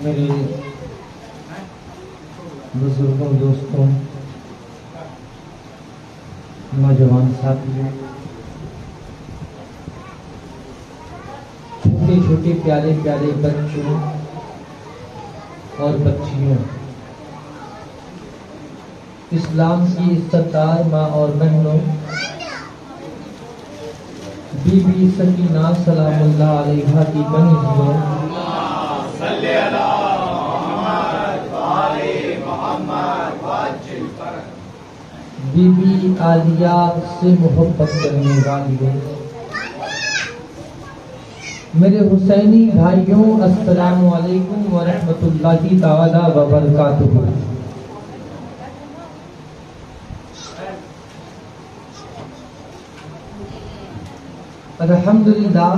میرے بزرگوں، دوستوں، نوجوان ساتھیوں، چھوٹے چھوٹے پیارے پیارے بچوں اور بچیوں، اسلام کی عزتدار ماں اور بہنوں، بی بی سکینہ سلام اللہ علیہا کی بنیوں، بی بی عالیہ سے محبت کرنے والیوں، میرے حسینی بھائیوں، السلام علیکم ورحمۃ اللہ تعالی وبرکاتہ۔ الحمدللہ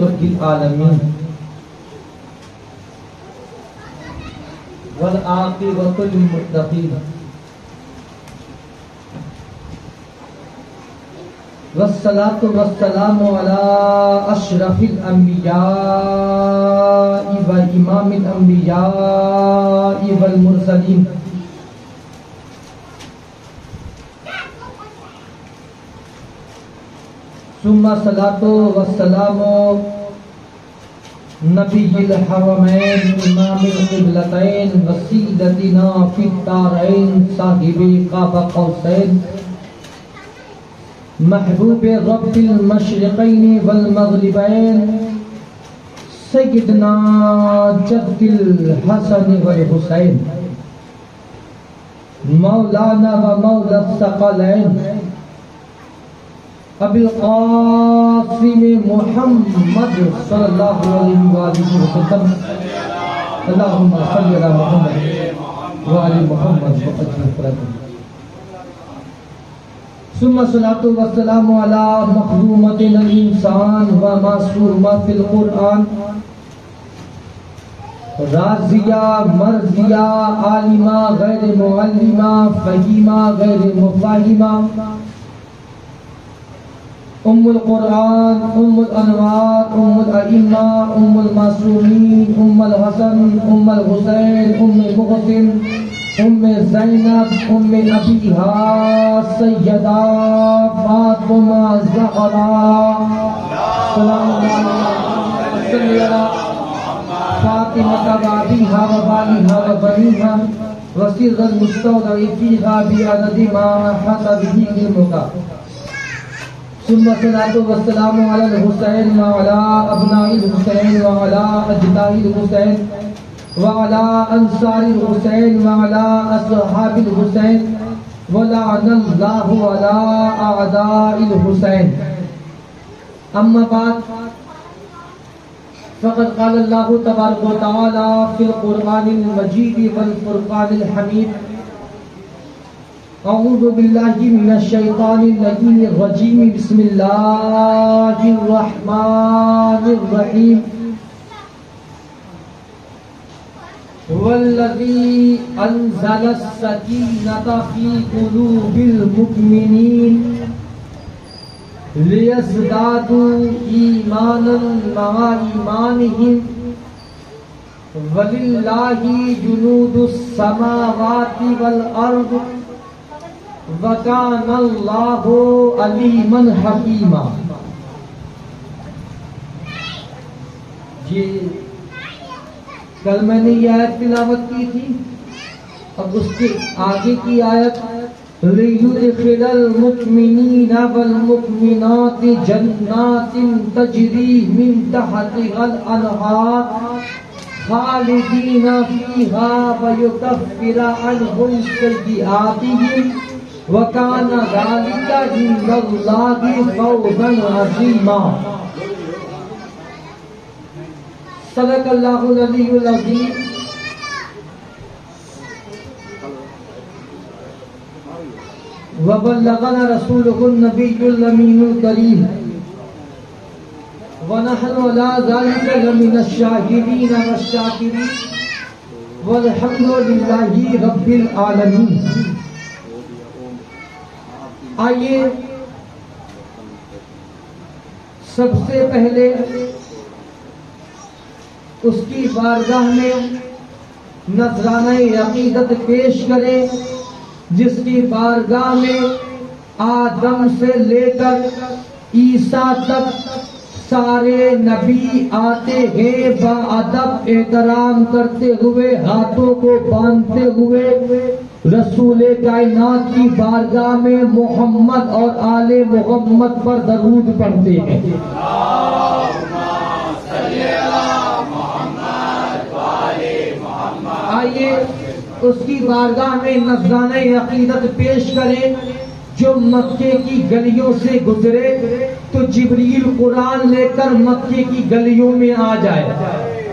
رب العالمین، والعاقبۃ للمتقین، والصلاة والسلام علی اشرف الانبیاء وامام الانبیاء والمرسلین، ثم صلاة والسلام نبی الحرمین امام القبلتین وسیلتنا فی الدارین صاحب قاب قوسین محبوب رب المشرقین والمغربین سیدنا جد الحسن والحسین مولانا و مولا الثقلین ابی القاسم محمد صلی اللہ علیہ وآلہ وسلم، اللہم صلی علی محمد وآل محمد وقجل فرقم، ثم صلاة والسلام علی مخدومت الانسان و معصومہ فی القرآن، راضیہ مرضیہ عالمہ غیر معلمہ فہیمہ غیر مفاہمہ، ام القرآن، ام الانوار، ام الائمہ، ام المعصومین، ام الحسن، ام الحسین، ام محسن، ام زینب، ام ابیہا سیدہ فاطمہ زہرا سلام اللہ علیہا فاطمہ وابیہا وبالیہا وبنیہا وسر المستودع فیہا بعدد ما حسب ہی علمکا، ثم صلاة والسلام علی الحسین وعلی ابناء الحسین وعلی اجداء الحسین وعلی انصار الحسین وعلی اصحاب الحسین ولعن اللہ علی اعداء الحسین، اما بعد فقد قال اللہ تبارک و تعالی فی القرآن المجید والفرقان الحمید، اعوذ باللہ من الشیطان اللعین الرجیم، بسم اللہ الرحمن الرحیم، والذی انزل السکینة فی قلوب المؤمنین لیزدادوا ایمانا مع ایمانہم وللہ جنود السماوات والارض وَكَانَ اللَّهُ عَلِيمًا حَكِيمًا۔ کل میں نے یہ آیت تلاوت کی تھی، اب اس کے آگے کی آیت لِيُدْخِلَ الْمُؤْمِنِينَ وَالْمُؤْمِنَاتِ جَنَّاتٍ تَجْرِي مِنْ تَحْتِهَا الْأَنْهَارُ خَالِدِينَ فِيهَا وَيُكَفِّرَ عَنْهُمْ سَيِّئَاتِهِمْ وَكَانَ ذَلِكَ عِندَ اللَّهِ فَوْزًا عَظِيمًا۔ صدق اللہ العلی العظیم۔ وبلغنا رسوله النبي الأمين الكريم ونحن على ذلك لمن الشاهدين والشاكرين والحمد لله رب العالمين۔ آئیے سب سے پہلے اس کی بارگاہ میں نذرانہ عقیدت پیش کریں، جس کی بارگاہ میں آدم سے لے کر عیسیٰ تک سارے نبی آتے ہیں، باادب احترام کرتے ہوئے، ہاتھوں کو باندھتے ہوئے رسول کائنات کی بارگاہ میں محمد اور آل محمد پر درود پڑھتے ہیں۔ آئیے اس کی بارگاہ میں نذرانہ عقیدت پیش کریں۔ جو مکے کی گلیوں سے گزرے تو جبریل قرآن لے کر مکے کی گلیوں میں آ جائے۔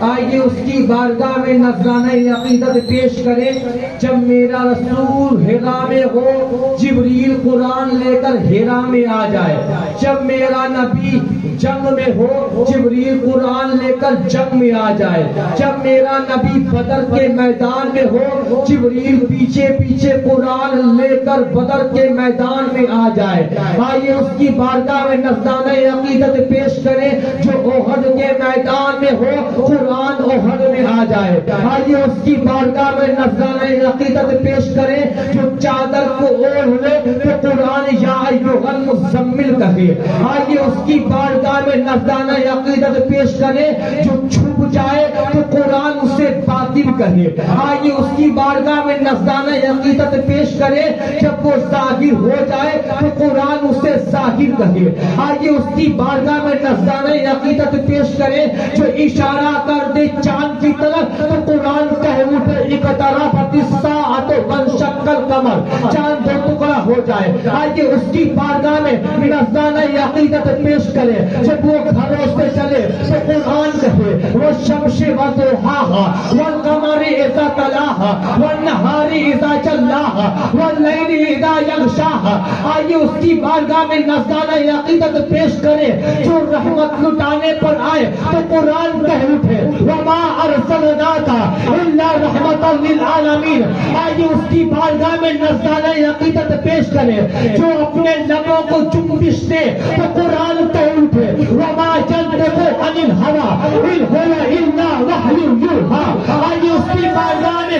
آئیے اس کی بارگاہ میں نذرانہ عقیدت پیش کریں۔ جب میرا رسول ہرا میں ہو، جبریل قرآن لے کر ہرا میں آ جائے۔ جب میرا نبی جنگ میں ہو، جبریل قرآن لے کر جنگ میں آ جائے۔ جب میرا نبی بدر کے میدان میں ہو، جبریل پیچھے پیچھے قرآن لے کر بدر کے میدان میں آ جائے۔ آئیے اس کی بارگاہ میں نذرانہ عقیدت پیش کریں۔ جو احد کے میدان میں ہو، قرآن احد میں آ جائے۔ آئیے اس کی بارگاہ میں نذرانہ عقیدت پیش کریں۔ جو چادر کو اوڑھ لے تو قرآن یا ایھا المزمل کہے۔ آئیے اس کی بارگاہ میں نذرانہ عقیدت پیش کریں۔ جو چھپ جائے تو قرآن اسے باطل کہے۔ آئیے اس کی بارگاہ میں نذرانہ عقیدت پیش کریں۔ جب وہ ظاہر ہو جائے تو قرآن اسے ظاہر کہے۔ آئیے اس کی بارگاہ میں نذرانہ عقیدت پیش کریں۔ جو اشارہ کر دے چاند کی طرف تو قرآن کہے اٹھے اقتربت الساعۃ وانشق القمر، چاند دو ٹکڑا ہو جائے۔ آئیے اس کی بارگاہ میں نذرانہ عقیدت پیش کریں۔ جب وہ گھروں سے چلے تو قرآن کہے والشمس وضحاها والقمر اذا تلاها والنهار اذا جلاها والليل اذا يغشاها۔ آئیے اس کی بارگاہ میں نذرانہ عقیدت پیش کریں۔ جو رحمت لٹانے پر آئے تو قرآن کہہ اٹھے وما ارسلناك الا رحمتا للعالمین۔ آئیے اس کی بارگاہ میں نذرانہ عقیدت پیش کریں۔ جو اپنے لبوں کو جنبش دے تو قرآن کہہ اٹھے وما ينطق عن الهوى ان هو الا وحی یوحی۔ آئیے اس کی بارگاہ میں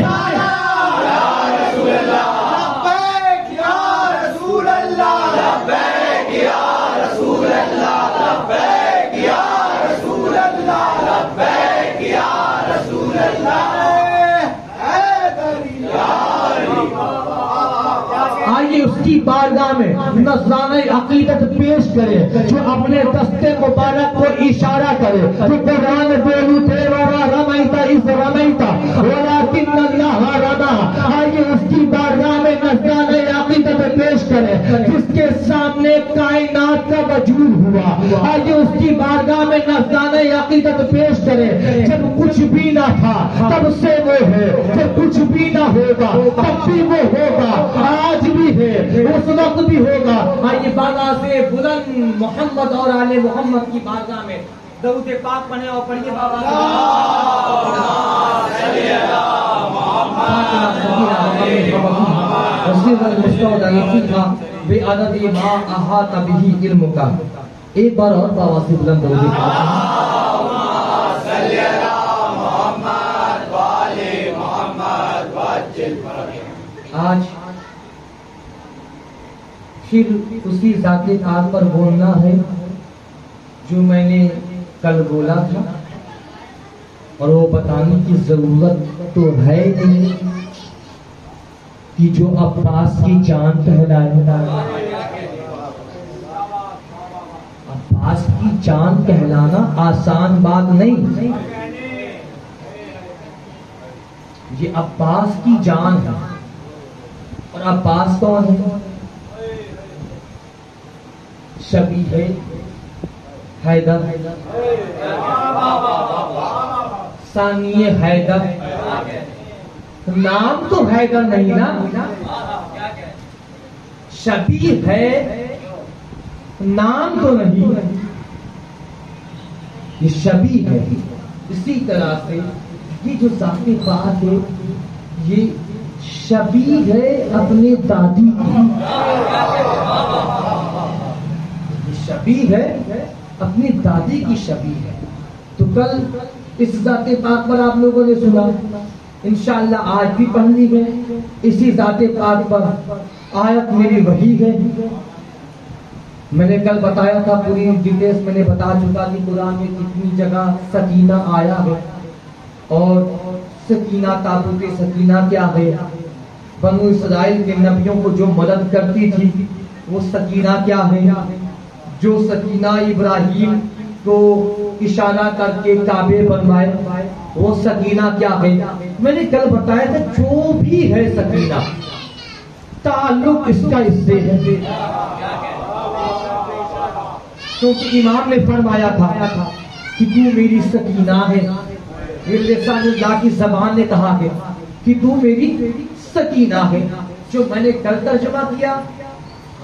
آئیے اس کی بارگاہ میں نذرانہ عقیدت پیش کرے۔ جو اپنے دستے مبارک کو اشارہ کرے تو قرآن بولو تھے وما رمیت اذ رمیت ولکن اللہ رمی۔ آئیے اس کی بارگاہ میں نذرانہ عقیدت پیش کرے۔ جس کے سامنے کائنات کا وجود ہوا، آئیے اس کی بارگاہ میں نذرانہ عقیدت پیش کرے۔ جب کچھ بھی نہ تھا تب سے وہ ہے، جب کچھ بھی نہ ہوگا تب بھی وہ ہوگا، آج بھی ہے اس وقت بھی ہوگا۔ آئیے بارگاہ سے بلند محمد اور آل محمد کی بارگاہ میں درود پاک پڑھیں اور پڑھیے بابا بعدد ما احاط به علمک۔ ایک بار اور بابا سے بلند درود پاک۔ آج پھر اسی ذات آگ پر بولنا ہے جو میں نے کل بولا تھا، اور وہ بتانے کی ضرورت تو ہے نہیں کہ جو عباس کی جان کہلائے۔ عباس کی جان کہلانا آسان بات نہیں، یہ عباس کی جان ہے۔ اور عباس کون ہے؟ شبیہ حیدر، ثانی حیدر۔ نام تو حیدر نہیں نا، شبیہ ہے، نام تو نہیں، یہ شبیہ ہے۔ اسی طرح سے یہ جو ذاتی بات ہے یہ شبیہ ہے اپنے دادی کی، شبیہ ہے اپنی دادی کی شبیہ ہے. تو کل اس ذات پاک پر آپ لوگوں نے سنا, انشاءاللہ آج بھی پڑھنی ہے اسی ذات پاک پر آیت میری وحی ہے. میں نے کل بتایا تھا, پوری ڈیٹیلز میں نے بتا چکا کہ قرآن میں کتنی جگہ سکینہ آیا ہے, اور سکینہ تابوت سکینہ کیا ہے, بنو اسرائیل کے نبیوں کو جو مدد کرتی تھی وہ سکینہ کیا ہے, جو سکینہ ابراہیم کو اشارہ کر کے کعبے بنوائے وہ سکینہ کیا ہے. میں نے کل بتایا تھا جو بھی ہے سکینہ تعلق اس کا اس سے ہے, کیونکہ امام نے فرمایا تھا کہ تو میری سکینہ ہے. یہ لسان اللہ کی زبان نے کہا ہے کہ تو میری سکینہ ہے. جو میں نے کل ترجمہ کیا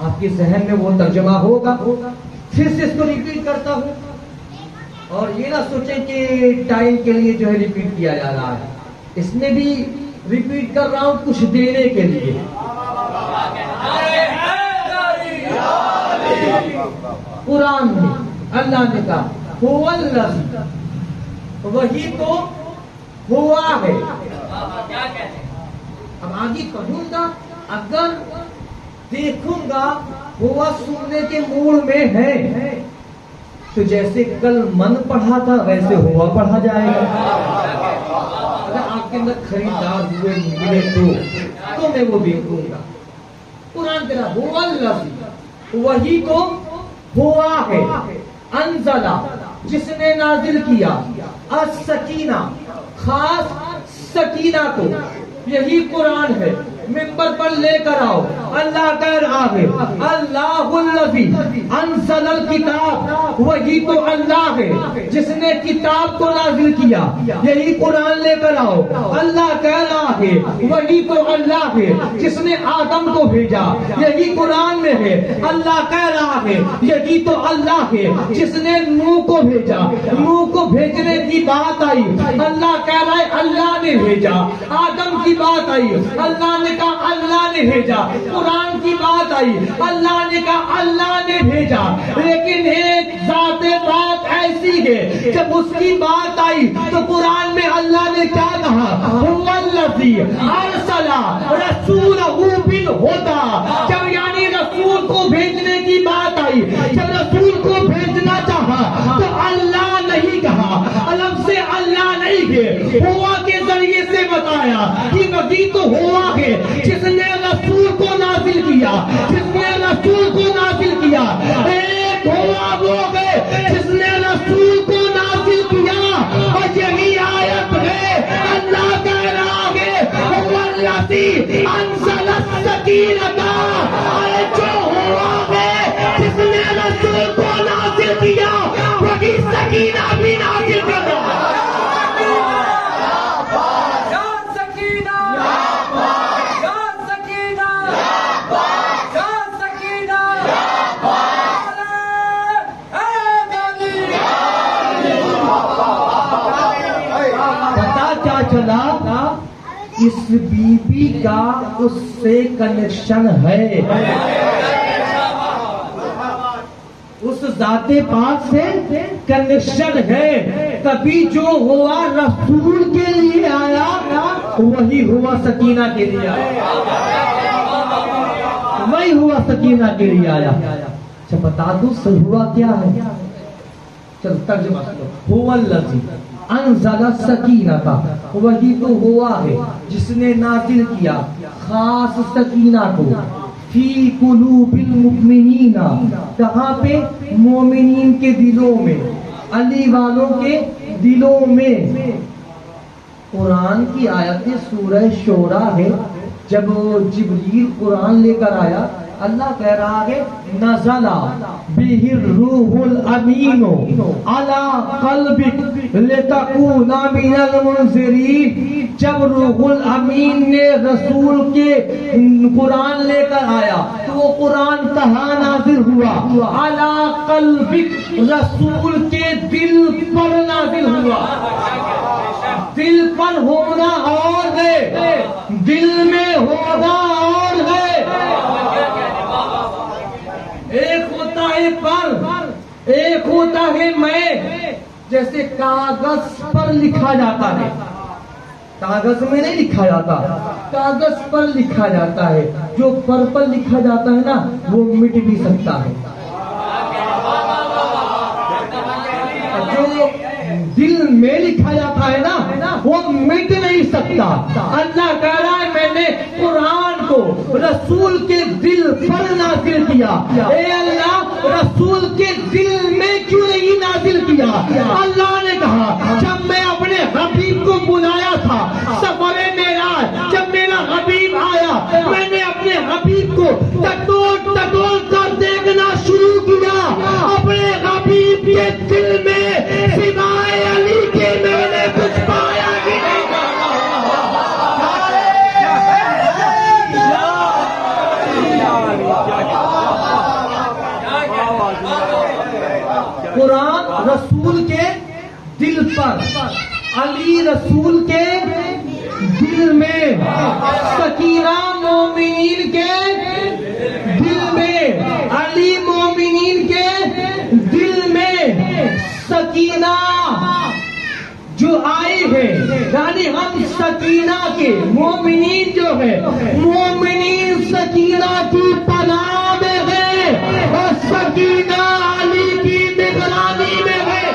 آپ کے ذہن میں وہ ترجمہ ہوگا. پھر سے اس کو ریپیٹ کرتا ہوں, اور یہ نہ سوچیں کہ ٹائم کے لیے جو ہے ریپیٹ کیا جا رہا ہے, اس میں بھی ریپیٹ کر رہا ہوں کچھ دینے کے لیے. قرآن میں اللہ نے کہا هو الذی, وہی تو ہوا ہے. اب آگے پڑھوں گا, اگر دیکھوں گا ہوا سننے کے موڈ میں ہے تو جیسے کل من پڑھا تھا ویسے ہوا پڑھا جائے گا. اگر آپ کے اندر خریدار ہوئے ملے تو میں وہ دیکھوں گا. قرآن کہہ رہا هو الذی, وہی تو ہوا ہے, انزلہ جس نے نازل کیا, السکینہ خاص سکینہ کو, یہی قرآن ہے. ممبر پر لے کر آؤ. اللہ کہہ رہا ہے اللہ الذی انزل الکتاب, وہی تو اللہ ہے جس نے کتاب کو نازل کیا, یہی قرآن لے کر آؤ. اللہ کہہ رہا ہے وہی تو اللہ ہے جس نے آدم کو بھیجا, یہی قرآن میں ہے. اللہ کہہ رہا ہے یہی تو اللہ ہے جس نے نوح کو بھیجا, نوح کو بھیجنے کی بات آئی, اللہ کہہ رہا ہے اللہ نے بھیجا. آدم کی بات آئی, اللہ نے کہا اللہ نے بھیجا. قرآن کی بات آئی, اللہ نے کہا اللہ نے بھیجا. لیکن ایک ذات بات ایسی ہے جب اس کی بات آئی تو قرآن میں اللہ نے کیا کہا, هو الذی ارسل رسولہ بالہدی. جب یعنی رسول کو بھیجنے کی بات آئی, جب رسول کو بھیجنا چاہا تو اللہ نہیں کہا, الگ سے اللہ نہیں ہے, ہوا کے ذریعے سے بتایا کہ وہی تو ہوا ہے جس نے رسول کو نازل کیا, جس نے رسول کو نازل کیا. ایک ہوا وہ ہے جس نے رسول کو نازل کیا, اور یہی آیت ہے. اللہ کہہ رہا ہے هو الذی انزل السکینہ, جو ہوا ہے جس نے رسول کو نازل کیا وہی سکینہ بھی نازل کر رہا ہے. اس بی بی کا اس سے کنیکشن ہے, اس ذات پاک سے کنیکشن ہے. کبھی جو ہوا رسول کے لیے آیا وہی ہوا سکینہ کے لیے آیا, وہی ہوا سکینہ کے لیے آیا. اچھا بتا دوں ہوا کیا ہے, چل ترجمہ کرو. هو الذی انزل السکینہ, وہی تو ہوا ہے جس نے نازل کیا خاص سکینہ کو, فی قلوب المؤمنین, کہاں پہ, مومنین کے دلوں میں, علی والوں کے دلوں میں. قرآن کی آیت سورہ شورى ہے. جب جبریل قرآن لے کر آیا, اللہ کہہ رہا ہے نزل بہ الروح الامین علی قلبک لتکون من المنذرین. جب روح الامین نے رسول کے قرآن لے کر آیا تو وہ قرآن کہاں نازل ہوا, علی قلبک, رسول کے دل پر نازل ہوا. دل پر ہونا اور ہے, دل میں ہونا اور ہے. ایک ہوتا ہے پر, ایک ہوتا ہوتا ہے میں جیسے کاغذ پر لکھا جاتا ہے. کاغذ میں نہیں لکھا جاتا, کاغذ پر لکھا جاتا ہے. جو پر لکھا جاتا ہے نا وہ مٹ بھی سکتا ہے, جو دل میں لکھا جاتا ہے نا وہ مٹ نہیں سکتا. اللہ کہہ رہا ہے میں نے قرآن کو رسول کے دل پر نازل کیا. اے اللہ, رسول کے دل میں کیوں نہیں نازل کیا؟ اللہ نے کہا جب میں اپنے حبیب کو بلایا تھا سفر معراج, جب میرا حبیب آیا میں نے اپنے حبیب کو ٹٹول کر دیکھنا شروع کیا. اپنے حبیب کے دل میں سوائے علی کے میں نے کچھ پایا ہی نہیں. قرآن رسول کے دل پر, علی رسول کے دل میں, سکینہ مومنین کے دل میں, علی مومنین کے دل میں. سکینہ جو آئی ہے یعنی ہم سکینہ کے مومنین جو ہے, مومنین سکینہ کی پناہ میں ہے اور سکینہ علی کی نگرانی میں ہے.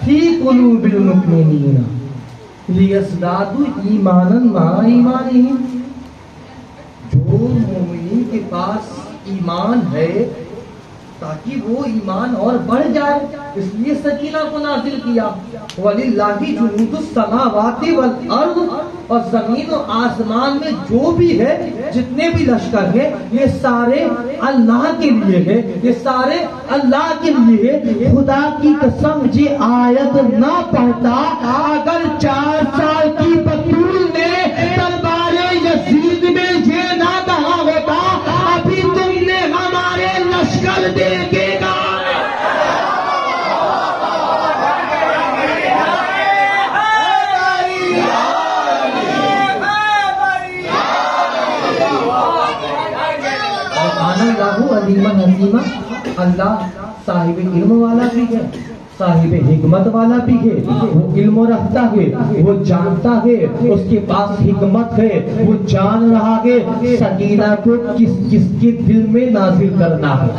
فی قلوب المؤمنین لیزدادوا ایمانا مع ایمانہم. جو مومنین کے پاس ایمان ہے تاکہ وہ ایمان اور بڑھ جائے, اس لیے سکینہ کو نازل کیا. وَلِلَّهِ جُنُودُ السَّمَاوَاتِ وَالْأَرْضِ, اور زمین و آسمان میں جو بھی ہے جتنے بھی لشکر ہیں یہ سارے اللہ کے لیے ہے, یہ سارے اللہ کے لیے ہے. خدا کی قسم یہ آیت نہ پڑھتا اگر 4 سال کی بطول نے تلوار یزید میں یہ نہ کہا ہوتا ابھی تم نے ہمارے لشکر دیکھے گا. اللہ صاحب علم والا بھی ہے, صاحب حکمت والا بھی ہے. وہ علم رکھتا ہے, وہ جانتا ہے, اس کے پاس حکمت ہے, وہ جان رہا ہے سکینہ کو کس کس کے دل میں نازل کرنا ہے.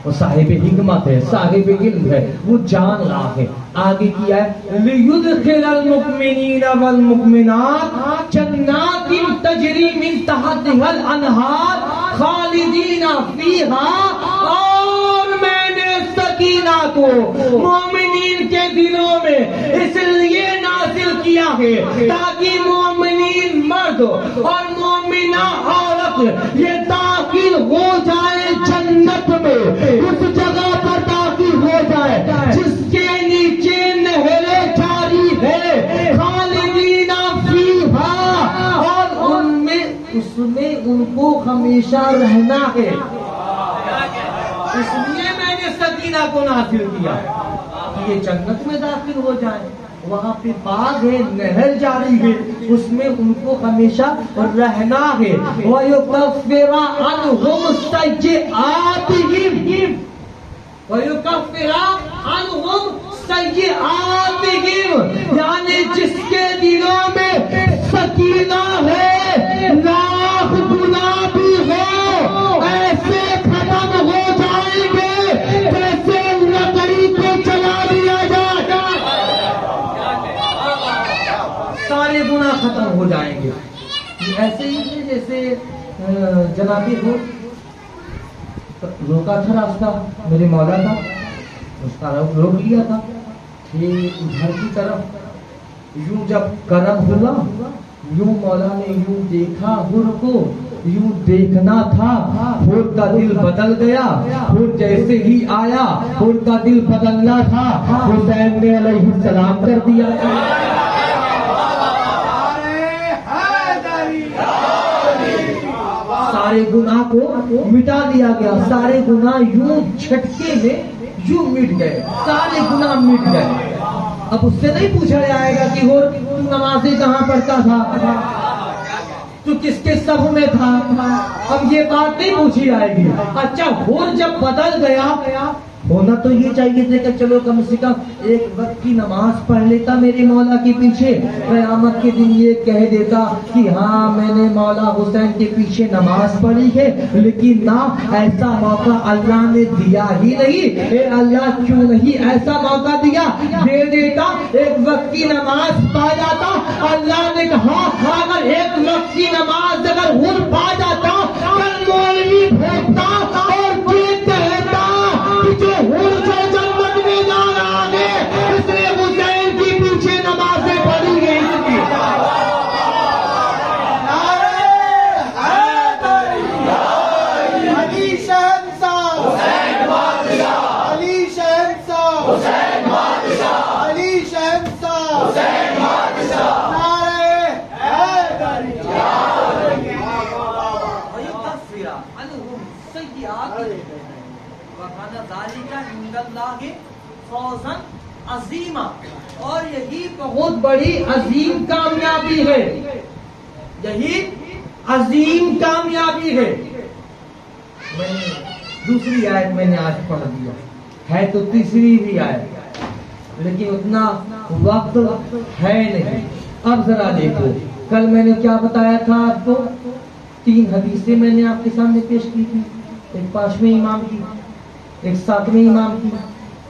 وہ صاحب حکمت ہے, صاحب علم ہے, وہ جان رہا ہے. آگے کیا ہے لِيُدْخِلَ الْمُؤْمِنِينَ وَالْمُؤْمِنَاتِ جَنَّاتٍ تَجْرِي مِنْ تَحْتِهَا الْأَنْهَارُ خَالِدِينَ فِيهَا. اور میں نے سکینہ کو مومنین کے دلوں میں اس لیے نازل کیا ہے تاکہ مومنین مرد اور مومنہ عورت یہ داخل ہو جائے جنت میں, اس جگہ پر داخل ہو جائے جس کے نیچے نہریں جاری ہے. خالدین فیہا, اور اس میں ان کو ہمیشہ رہنا ہے. اس لیے میں نے سکینہ کو نازل کیا کہ یہ جنت میں داخل ہو جائیں. وہاں پہ باغ ہے, نہر جاری ہے, اس میں ان کو ہمیشہ رہنا ہے. وَيُكَفِّرَ عَنْهُمْ سَيِّئَاتِهِمْ, وَيُكَفِّرَ عَنْهُمْ سَيِّئَاتِهِمْ, یعنی جس کے دلوں میں سکینہ ہے لاکھ گناہ بھی ہو ایسے ختم ہو جائیں گے جیسے لکڑی کو جلا دیا جائے, سارے گناہ ختم ہو جائیں گے. ایسے ہی جیسے جنابی ہو روکا تھا راستہ, میرے مولا تھا اس کا روک لیا تھا. یہ گھر کی طرف یوں جب کرم ہوا یوں مولا نے یوں دیکھا حر کو, یوں دیکھنا تھا, حر کا دل بدل گیا. حر جیسے ہی آیا حر کا دل بدلنا تھا, حسین نے علیہ السلام کر دیا. سارے گناہ کو مٹا دیا گیا, سارے گناہ یوں جھٹکے میں یوں مٹ گئے, سارے گناہ مٹ گئے. اب اس سے نہیں پوچھا جائے گا کہ تو نمازیں کہاں پڑھتا تھا, تو کس کے صف میں تھا؟ اب یہ بات نہیں پوچھی جائے گی. اچھا حور جب بدل گیا ہونا تو یہ چاہیے تھا کہ چلو کم سے کم ایک وقت کی نماز پڑھ لیتا میرے مولا کے پیچھے, قیامت کے دن یہ کہہ دیتا کہ ہاں میں نے مولا حسین کے پیچھے نماز پڑھی ہے. لیکن نہ, ایسا موقع اللہ نے دیا ہی نہیں. اے اللہ کیوں نہیں ایسا موقع دیا؟ دے دیتا, ایک وقت کی نماز پا جاتا. اللہ نے کہا اگر ایک وقت کی نماز اگر حور پا جاتا کل مولوی بھوکتا اور یہ کہتا جو حور جو جنت میں جا رہا ہے اس نے حسین کے پیچھے نمازیں پڑھی ہیں. علی شہنشاہ علی شہنشاہ علی شہنشاہ نعرہ حیدری. اور یہی بہت بڑی عظیم کامیابی ہے, یہی عظیم کامیابی ہے. میں نے دوسری آیت میں نے آج پڑھ دیا ہے تو تیسری بھی آیت, لیکن اتنا وقت ہے نہیں. اب ذرا دیکھو, کل میں نے کیا بتایا تھا آپ کو؟ 3 حدیثیں میں نے آپ کے سامنے پیش کی تھی. ایک 5ویں امام کی, ایک 7ویں امام کی,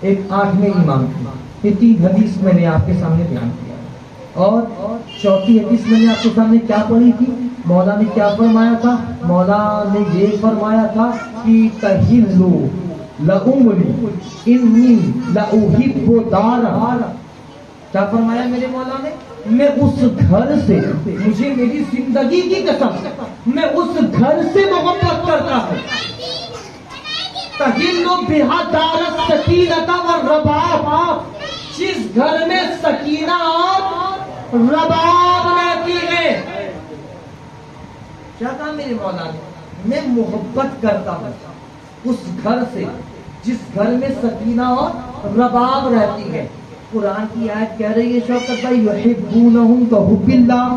ایک 8ویں امام کی. یہ 3 حدیث میں نے آپ کے سامنے بیان کیا. اور چوتھی حدیث میں نے آپ کے سامنے کیا پڑھی تھی؟ مولا نے کیا فرمایا تھا؟ مولا نے یہ فرمایا تھا کہ تحلو لعمری انی لاحب دار. کیا فرمایا میرے مولا نے؟ میں اس گھر سے, مجھے میری زندگی کی قسم میں اس گھر سے محبت کرتا ہوں. تحلو بہا دار السکینۃ والرباب, جس گھر میں سکینہ اور رباب رہتی ہے. کیا کہا میرے مولا نے؟ میں محبت کرتا ہوں اس گھر سے جس گھر میں سکینہ اور رباب رہتی ہے. قرآن کی آیت کہہ رہی ہے شوکت بھائی یحبونہم کحب اللہ,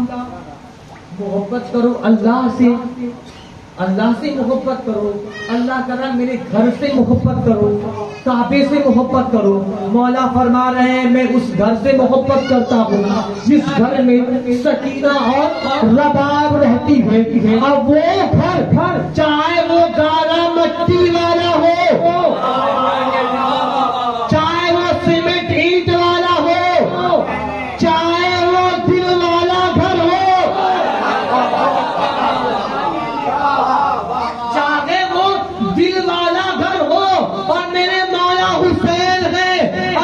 محبت کرو اللہ سے, اللہ سے محبت کرو. اللہ کہہ رہا میرے گھر سے محبت کرو, کعبے سے محبت کرو. مولا فرما رہے ہیں میں اس گھر سے محبت کرتا ہوں جس گھر میں سکینہ اور رباب رہتی ہے. اب وہ گھر چاہے وہ گالا مٹی والا ہو, چاہے وہ سیمنٹ اینٹ والا ہو, چاہے وہ دل والا گھر ہو, چاہے وہ دل والا گھر ہو, اور میرے مولا حسین ہے,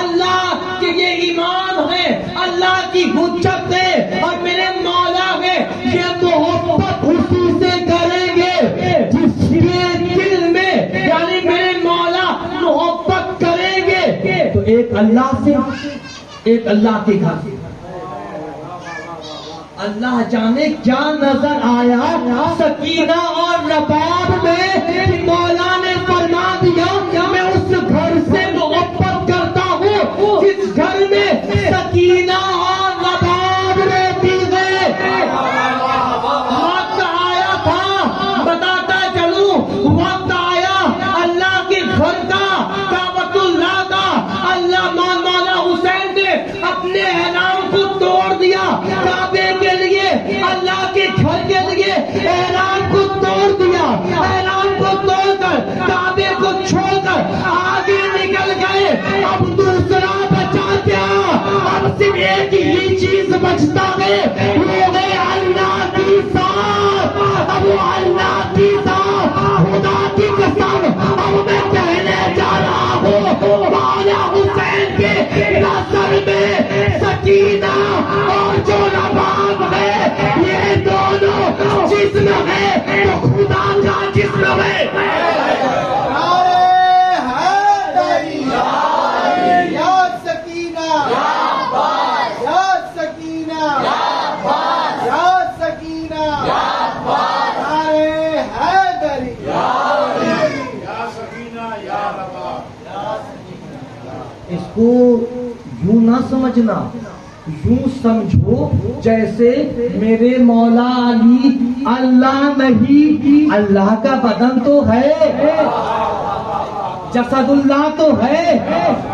اللہ کے یہ ایمان ہے, اللہ کی حجت ہے, اور میرے مولا ہے, یہ محبت اسی سے کریں گے جس کے دل میں, یعنی میرے مولا محبت کریں گے تو ایک اللہ سے, ایک اللہ کے گھر سے. اللہ جانے کیا نظر آیا سکینہ اور رباب میں, مولا نے فرما دیا میں اس گھر سے محبت کرتا ہوں جس گھر میں سکینہ اور رباب رہتی ہے. وقت آیا تھا, بتاتا چلوں, وقت آیا اللہ کے گھر کا, کعبۃ اللہ کا. اللہ مولا حسین نے اپنے احرام کو توڑ دیا کعبے کے لیے, اللہ کے گھر کے لیے احرام کو توڑ دیا. احرام کو توڑ کر کعبے کو چھوڑ کر آگے نکل گئے. اب دوسرا بچا کیا؟ اب صرف ایک ہی چیز بچتا ہے, وہ ہے اللہ کی ذات. اب وہ اللہ کی ذات, خدا کی قسم اب میں کہنے جا رہا ہوں مولا حسین کے نظر میں سکینہ اور جو رباب ہے یہ دونوں جسم ہے تو خدا کا جسم ہے. اس کو یوں نہ سمجھنا, یوں سمجھو جیسے میرے مولا علی اللہ نہیں، اللہ کا بدن تو ہے، جسد اللہ تو ہے،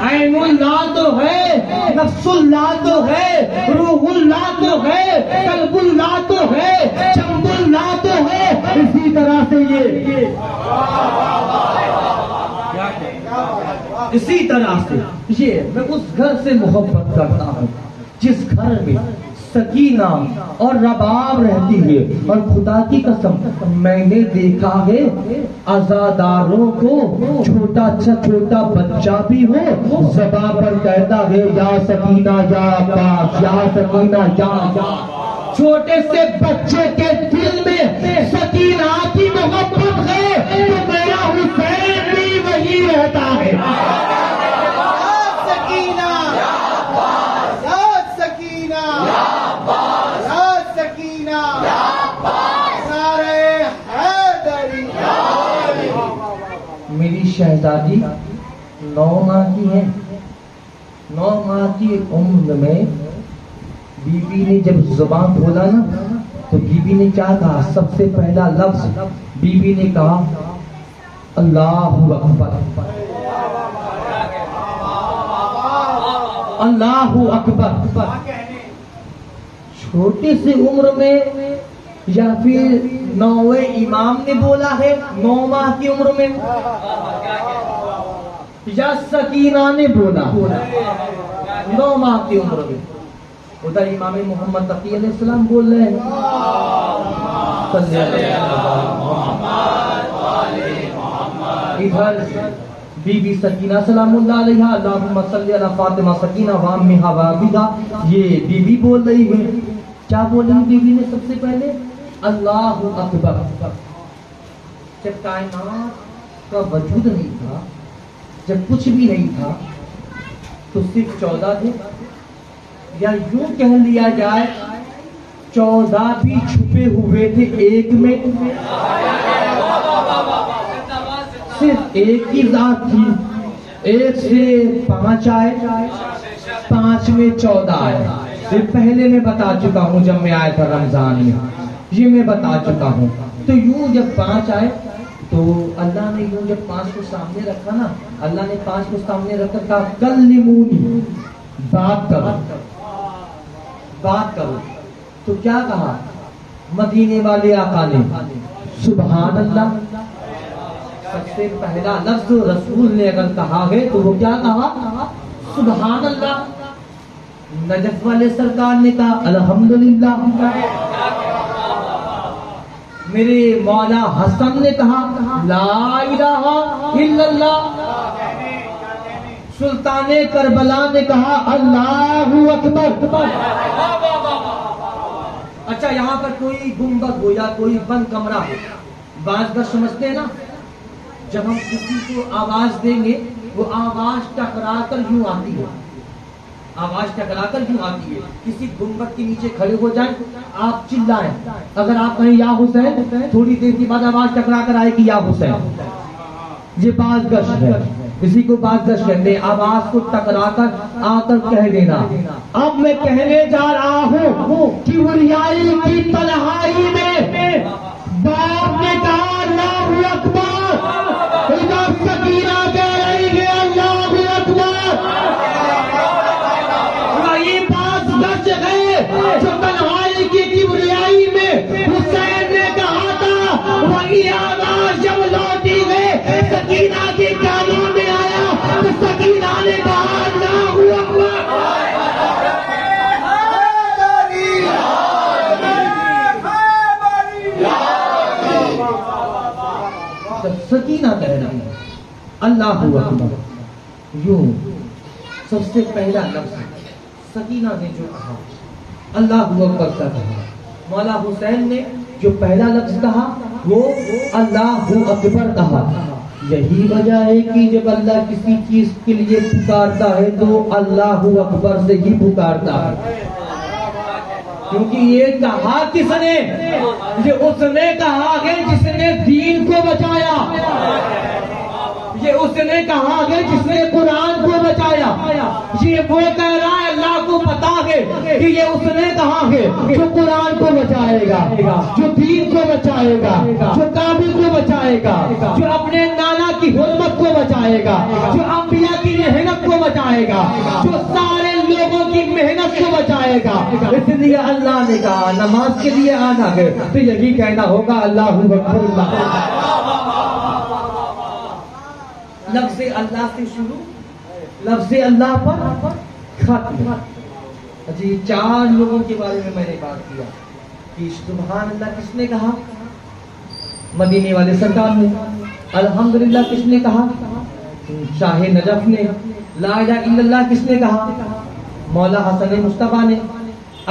عین اللہ تو ہے، نفس اللہ تو ہے، روح اللہ تو ہے، قلب اللہ تو ہے، جنب اللہ تو ہے. اسی طرح سے اسی طرح سے یہ میں اس گھر سے محبت کرتا ہوں جس گھر میں سکینہ اور رباب رہتی ہے. اور خدا کی قسم میں نے دیکھا ہے عزاداروں کو چھوٹا چھوٹا بچہ بھی ہو زبان پر کہتا ہے یا سکینہ یا عباس، یا سکینہ یا. چھوٹے سے بچے کے دل میں سکینہ کی محبت ہے تو میرا حسین بھی وہی رہتا ہے. میری شہزادی 9 ماہ کی ہے. 9 ماہ کی عمر میں بی بی نے جب زبان کھولا نا تو بی بی نے کیا کہا؟ سب سے پہلا لفظ بی بی نے کہا اللہ اکبر. اللہ اکبر. چھوٹی سی عمر میں یا پھر 9ویں امام نے بولا ہے 9 ماہ کی عمر میں، یا سکینہ نے بولا 9 ماہ کی عمر میں؟ ادھر امام محمد تقی علیہ السلام بول رہے ہیں ادھر بی بی سکینہ سلام اللہ علیہا اللہم صلی علی فاطمہ سکینہ وامہا وابدہ، یہ بی بی بول رہی ہے. کیا بول رہی بی بی نے سب سے پہلے؟ اللہ اکبر. جب کائنات کا وجود نہیں تھا، جب کچھ بھی نہیں تھا تو صرف 14 تھے، یا یوں کہہ لیا جائے 14 بھی چھپے ہوئے تھے ایک میں. صرف ایک ہی ذات تھی، 1 سے 5 آئے، 5 میں 14 آئے. یہ پہلے میں بتا چکا ہوں جب میں آیا تھا رمضان میں، یہ میں بتا چکا ہوں. تو یوں جب 5 آئے تو اللہ نے یوں جب 5 کو سامنے رکھا نا، اللہ نے 5 کو سامنے رکھ کر کہا کلمونی، بات کرو بات کرو. تو کیا کہا مدینے والے آقا نے؟ سبحان اللہ. سب سے پہلا لفظ رسول نے اگر کہا ہے تو وہ کیا کہا؟ سبحان اللہ. نجف والے سرکار نے کہا الحمدللہ. میرے مولا حسن نے کہا لا الہ الا اللہ. سلطان کربلا نے کہا اللہ اکبر. اچھا یہاں پر کوئی گنبد ہو یا کوئی بند کمرہ ہو، بعض بس سمجھتے ہیں نا جب ہم کسی کو آواز دیں گے وہ آواز ٹکرا کر یوں آتی ہے، آواز ٹکرا کر یوں آتی ہے. کسی گنبد کے نیچے کھڑے ہو جائیں، آپ چلائیں، اگر آپ کہیں یا حسین، تھوڑی دیر کے بعد آواز ٹکرا کر آئے گی یا حسین. یہ باز گشت ہے، اسی کو باز گشت کہتے ہیں. آواز کو ٹکرا کر آ کر کہہ دینا. اب میں کہنے جا رہا ہوں کہ وریائی کی تنہائی میں باپ نے کہا اللہ اکبر، ادھر سکینہ کہہ رہی ہے اللہ اکبر. وہی باز گشت ہے جو تنہائی کی کبریائی میں حسین نے کہا تھا. وہی آواز جب لوٹی ہے سکینہ کے کانوں میں آیا تو سکینہ نے کہا اللہ اکبر. سکینہ کہہ رہی ہے اللہ اکبر، یوں سب سے پہلا لفظ سکینہ نے جو کہا اللہ اکبر کا کہا. مولا حسین نے جو پہلا لفظ کہا وہ اللہ اکبر کہا. یہی وجہ ہے کہ جب اللہ کسی چیز کے لیے پکارتا ہے تو اللہ اکبر سے ہی پکارتا ہے، کیونکہ یہ کہا کس نے؟ یہ اس نے کہا ہے جس نے دین کو بچایا. یہ اس نے کہا ہے جس نے قرآن کو بچایا. یہ وہ کہہ رہا ہے اللہ کو پتا ہے کہ یہ اس نے کہا ہے جو قرآن کو بچائے گا, جو دین کو بچائے گا, جو کعبے کو بچائے گا, جو اپنے نانا کی حرمت کو بچائے گا, جو انبیاء کی محنت کو بچائے گا, جو سارے لوگوں کی محنت کو بچائے گا. اس لیے اللہ نے کہا نماز کے لیے آنا ہے تو یہی کہنا ہوگا اللہ اکبر. لفظ اللہ سے شروع, لفظ اللہ پر ختم. جی 4 لوگوں کے بارے میں نے بات کیا کہ سبحان اللہ کس نے کہا؟ مدینے والے سرکار نے. الحمدللہ کس نے کہا؟ شاہ نجف نے. لا الہ الا اللہ کس نے کہا؟ مولا حسن مصطفیٰ نے.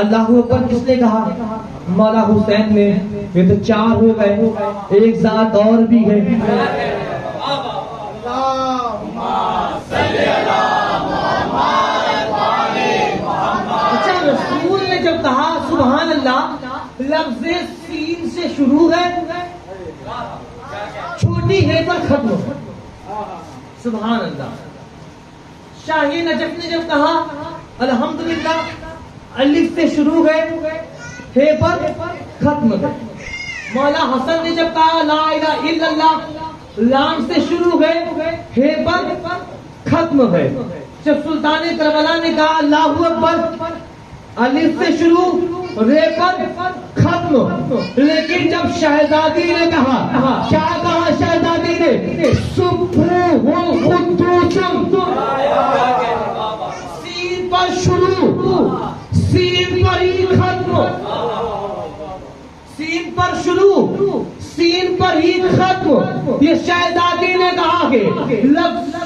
اللہ اکبر کس نے کہا؟ مولا حسین نے. یہ تو 4 ہو گئے, ایک ذات اور بھی ہے. اچھا رسول نے جب کہا سبحان اللہ, لفظ سین سے شروع ہے, چھوٹی ہے پر ختم ہے. سبحان اللہ. شاہ نجف نے جب کہا الحمدللہ, الف سے شروع ہے پر ختم ہے. مولا حسن نے جب کہا لا الہ الا اللہ, لام سے شروع ہے پر ختم ہے. جب سلطان کربلا نے کہا اللہ اکبر, الف سے شروع رے پر ختم. لیکن جب شہزادی نے کہا, کیا کہا شہزادی نے؟ سبحان قدوسم, سین پر شروع, سین پر ہی ختم. سین پر شروع, سین پر ہی ختم. یہ شہزادی نے کہا کہ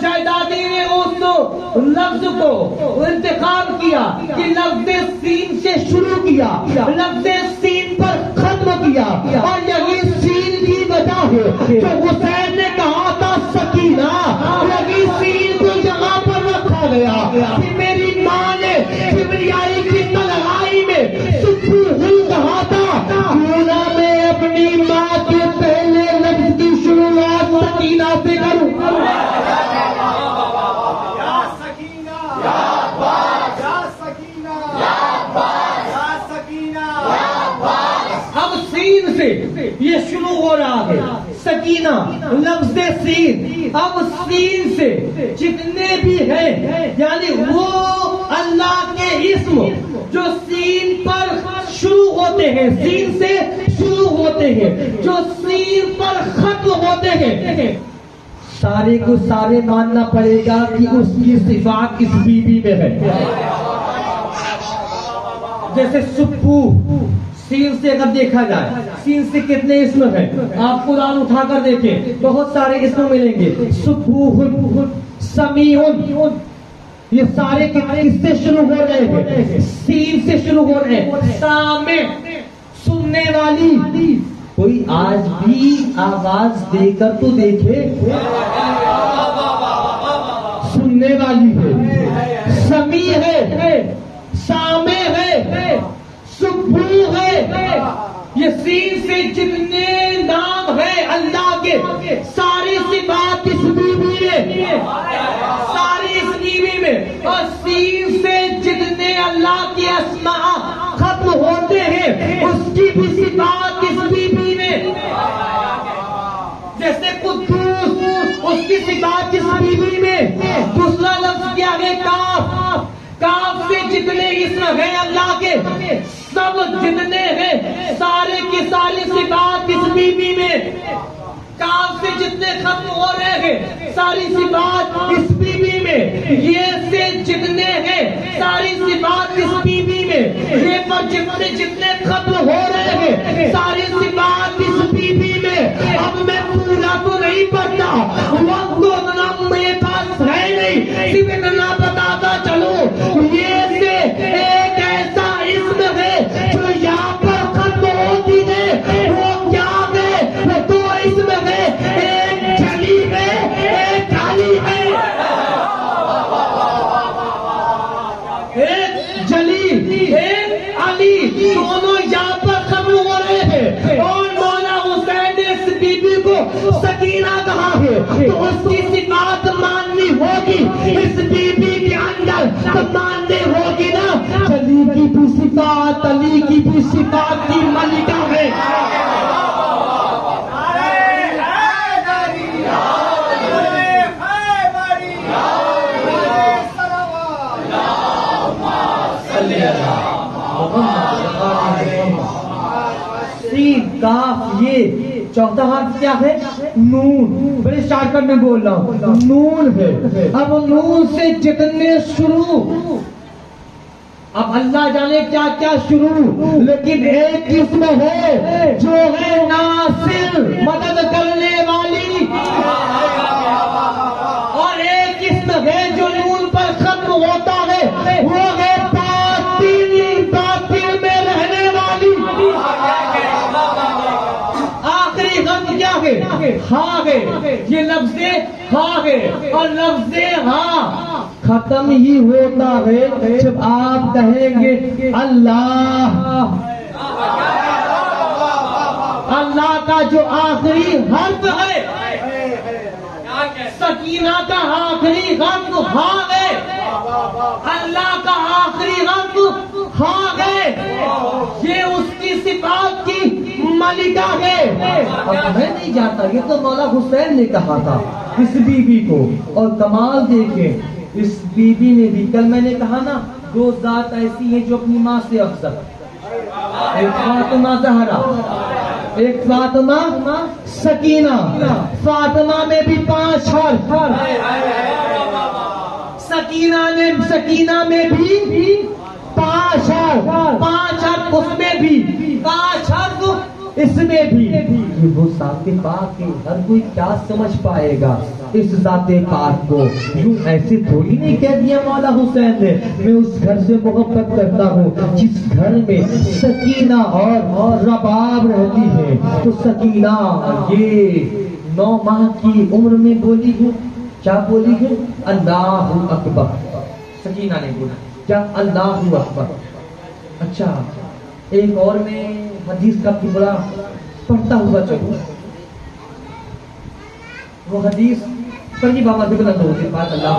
شہزادی نے اس لفظ کو انتخاب کیا کہ لفظ سین سے شروع کیا, لفظ سین پر ختم کیا. اور یہی سین کی وجہ ہے جو حسین نے کہا تھا سکینہ, یہی سین کو جگہ پر رکھا گیا کہ میری ماں نے کبریائی کی تنہائی میں سبحان کہا تھا. میں اپنی ماں کے پہلے لفظ کی شروعات سکینہ سے کروں. اب سین سے یہ شروع ہو رہا ہے سکینہ, لفظ سین. اب سین سے جتنے بھی ہیں یعنی وہ اللہ کے اسم جو سین پر شروع ہوتے ہیں, سین سے شروع ہوتے ہیں, جو سین پر ختم ہوتے ہیں, سارے کو سارے ماننا پڑے گا کہ اس کی صفات اس بیوی میں ہے. جیسے سپو, سین سے اگر دیکھا جائے, سین سے کتنے اسم ہیں؟ آپ قرآن اٹھا کر دیکھیں, بہت سارے اسم ملیں گے. سبوح, سمیع, یہ سارے کس سے شروع ہو رہے ہیں؟ سین سے شروع ہو رہے ہیں. سامع, سننے والی. کوئی آج بھی آواز دے کر تو دیکھے, سننے والی ہے. سمیع ہے, سامع ہے, سبوح ہے. یہ سین سے جتنے نام ہیں اللہ کے, ساری صفات اس بیوی میں, ساری اس بیوی میں. اور سین سے جتنے اللہ کے اسماء ختم ہوتے ہیں اس کی بھی صفات اس بیوی میں. جیسے قدوس, اس کی صفات اس بیوی میں. دوسرا لفظ کیا ہے؟ کاف. کاف سے جتنے اسم ہیں اللہ کے, سب جتنے ہیں سارے کی ساری صفات اس بیوی میں. کاف سے جتنے ختم ہو رہے ہیں ساری صفات اس بیوی میں. یہ سے جتنے ہیں ساری صفات اس بیوی میں. یہ پر جتنے ختم ہو رہے ہیں ساری صفات اس بیوی میں. اب میں پورا تو نہیں پڑھتا, وقت تو اتنا میرے پاس ہے نہیں, صرف اتنا بتاتا چلو. یہ سے ایک ایسا اسم ہے جو یہاں پر ختم ہوتی ہے, وہ کیا ہے؟ وہ دو اسم ہے, ایک جلی ہے, ایک علی ہے. ایک جلی, ایک علی, دونوں یہاں پر ختم ہو رہے ہیں. اور مولا حسین نے اس بیوی کو سکینہ کہا ہے, تو اس کی صفات اس بی بی کے اندر تو ماننے ہوگی نا علی کی بھی صفات، علی کی بھی صفات کی ملکہ ہے. سین کاف یہ چوتھا حرف کیا ہے؟ نون. بڑے شارٹ کٹ میں بول رہا ہوں، نون ہے. اب نون سے جتنے شروع، اب اللہ جانے کیا کیا شروع، لیکن ایک قسم ہے جو ہے ناصر مدد کرنے والی، اور ایک قسم ہے جو نون پر ختم ہوتا ہے، وہ ہے باطل میں رہنے والی. آخری غم کیا ہے؟ ہاں ہے. یہ لفظ ہاں ہے، اور لفظ ہاں ختم ہی ہوتا ہے جب آپ کہیں گے اللہ. اللہ کا جو آخری حرف ہے، سکینہ کا آخری غم ہاں ہے، اللہ کا آخری غم ہاں ہے. یہ اس کی صفات کی ملکہ ہے. اب میں نہیں جاتا، یہ تو مولا حسین نے کہا تھا اس بی بی کو. اور کمال دیکھیں اس بی بی نے بھی، کل میں نے کہا نا دو ذات ایسی ہیں جو اپنی ماں سے افضل، ایک فاطمہ زہرا، ایک فاطمہ سکینہ. فاطمہ میں بھی 5 حرف، سکینہ میں بھی 5 حرف، 5 حرف اس میں بھی، 5 حرف اس میں بھی. وہ ذات پاک ہے، ہر کوئی کیا سمجھ پائے گا اس ذات پاک کو. یوں ایسے تھوڑی نہیں کہہ دیا مولا حسین نے. میں اس گھر سے محبت کرتا ہوں جس گھر میں سکینہ اور رباب رہتی ہے. تو سکینہ یہ 9 ماہ کی عمر میں بولی ہے، کیا بولی ہے؟ اللہ اکبر. سکینہ نے بولا کیا؟ اللہ اکبر. اچھا ایک اور میں حدیث کا ٹکڑا پڑھتا ہوا چلوں. وہ حدیث پر بابا ذکر اللہ کے بعد اللہ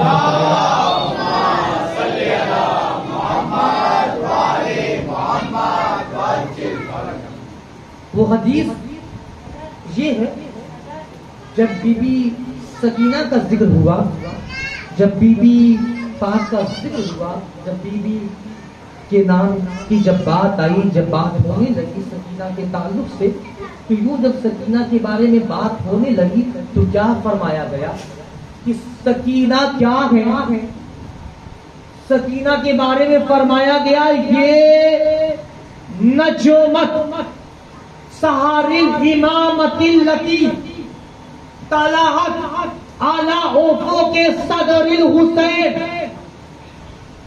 وہ حدیث یہ ہے، جب بی بی سکینہ کا ذکر ہوا، جب بی بی پاک کا ذکر ہوا، جب بی بی کے نام کی جب بات آئی، جب بات ہونے لگی سکینہ کے تعلق سے، تو یوں جب سکینہ کے بارے میں بات ہونے لگی تو کیا فرمایا گیا کہ سکینہ کیا ہے؟ سکینہ کے بارے میں فرمایا گیا یہ نجومت سحار الامامت التی طلعت اعلی افق کے صدر الحسین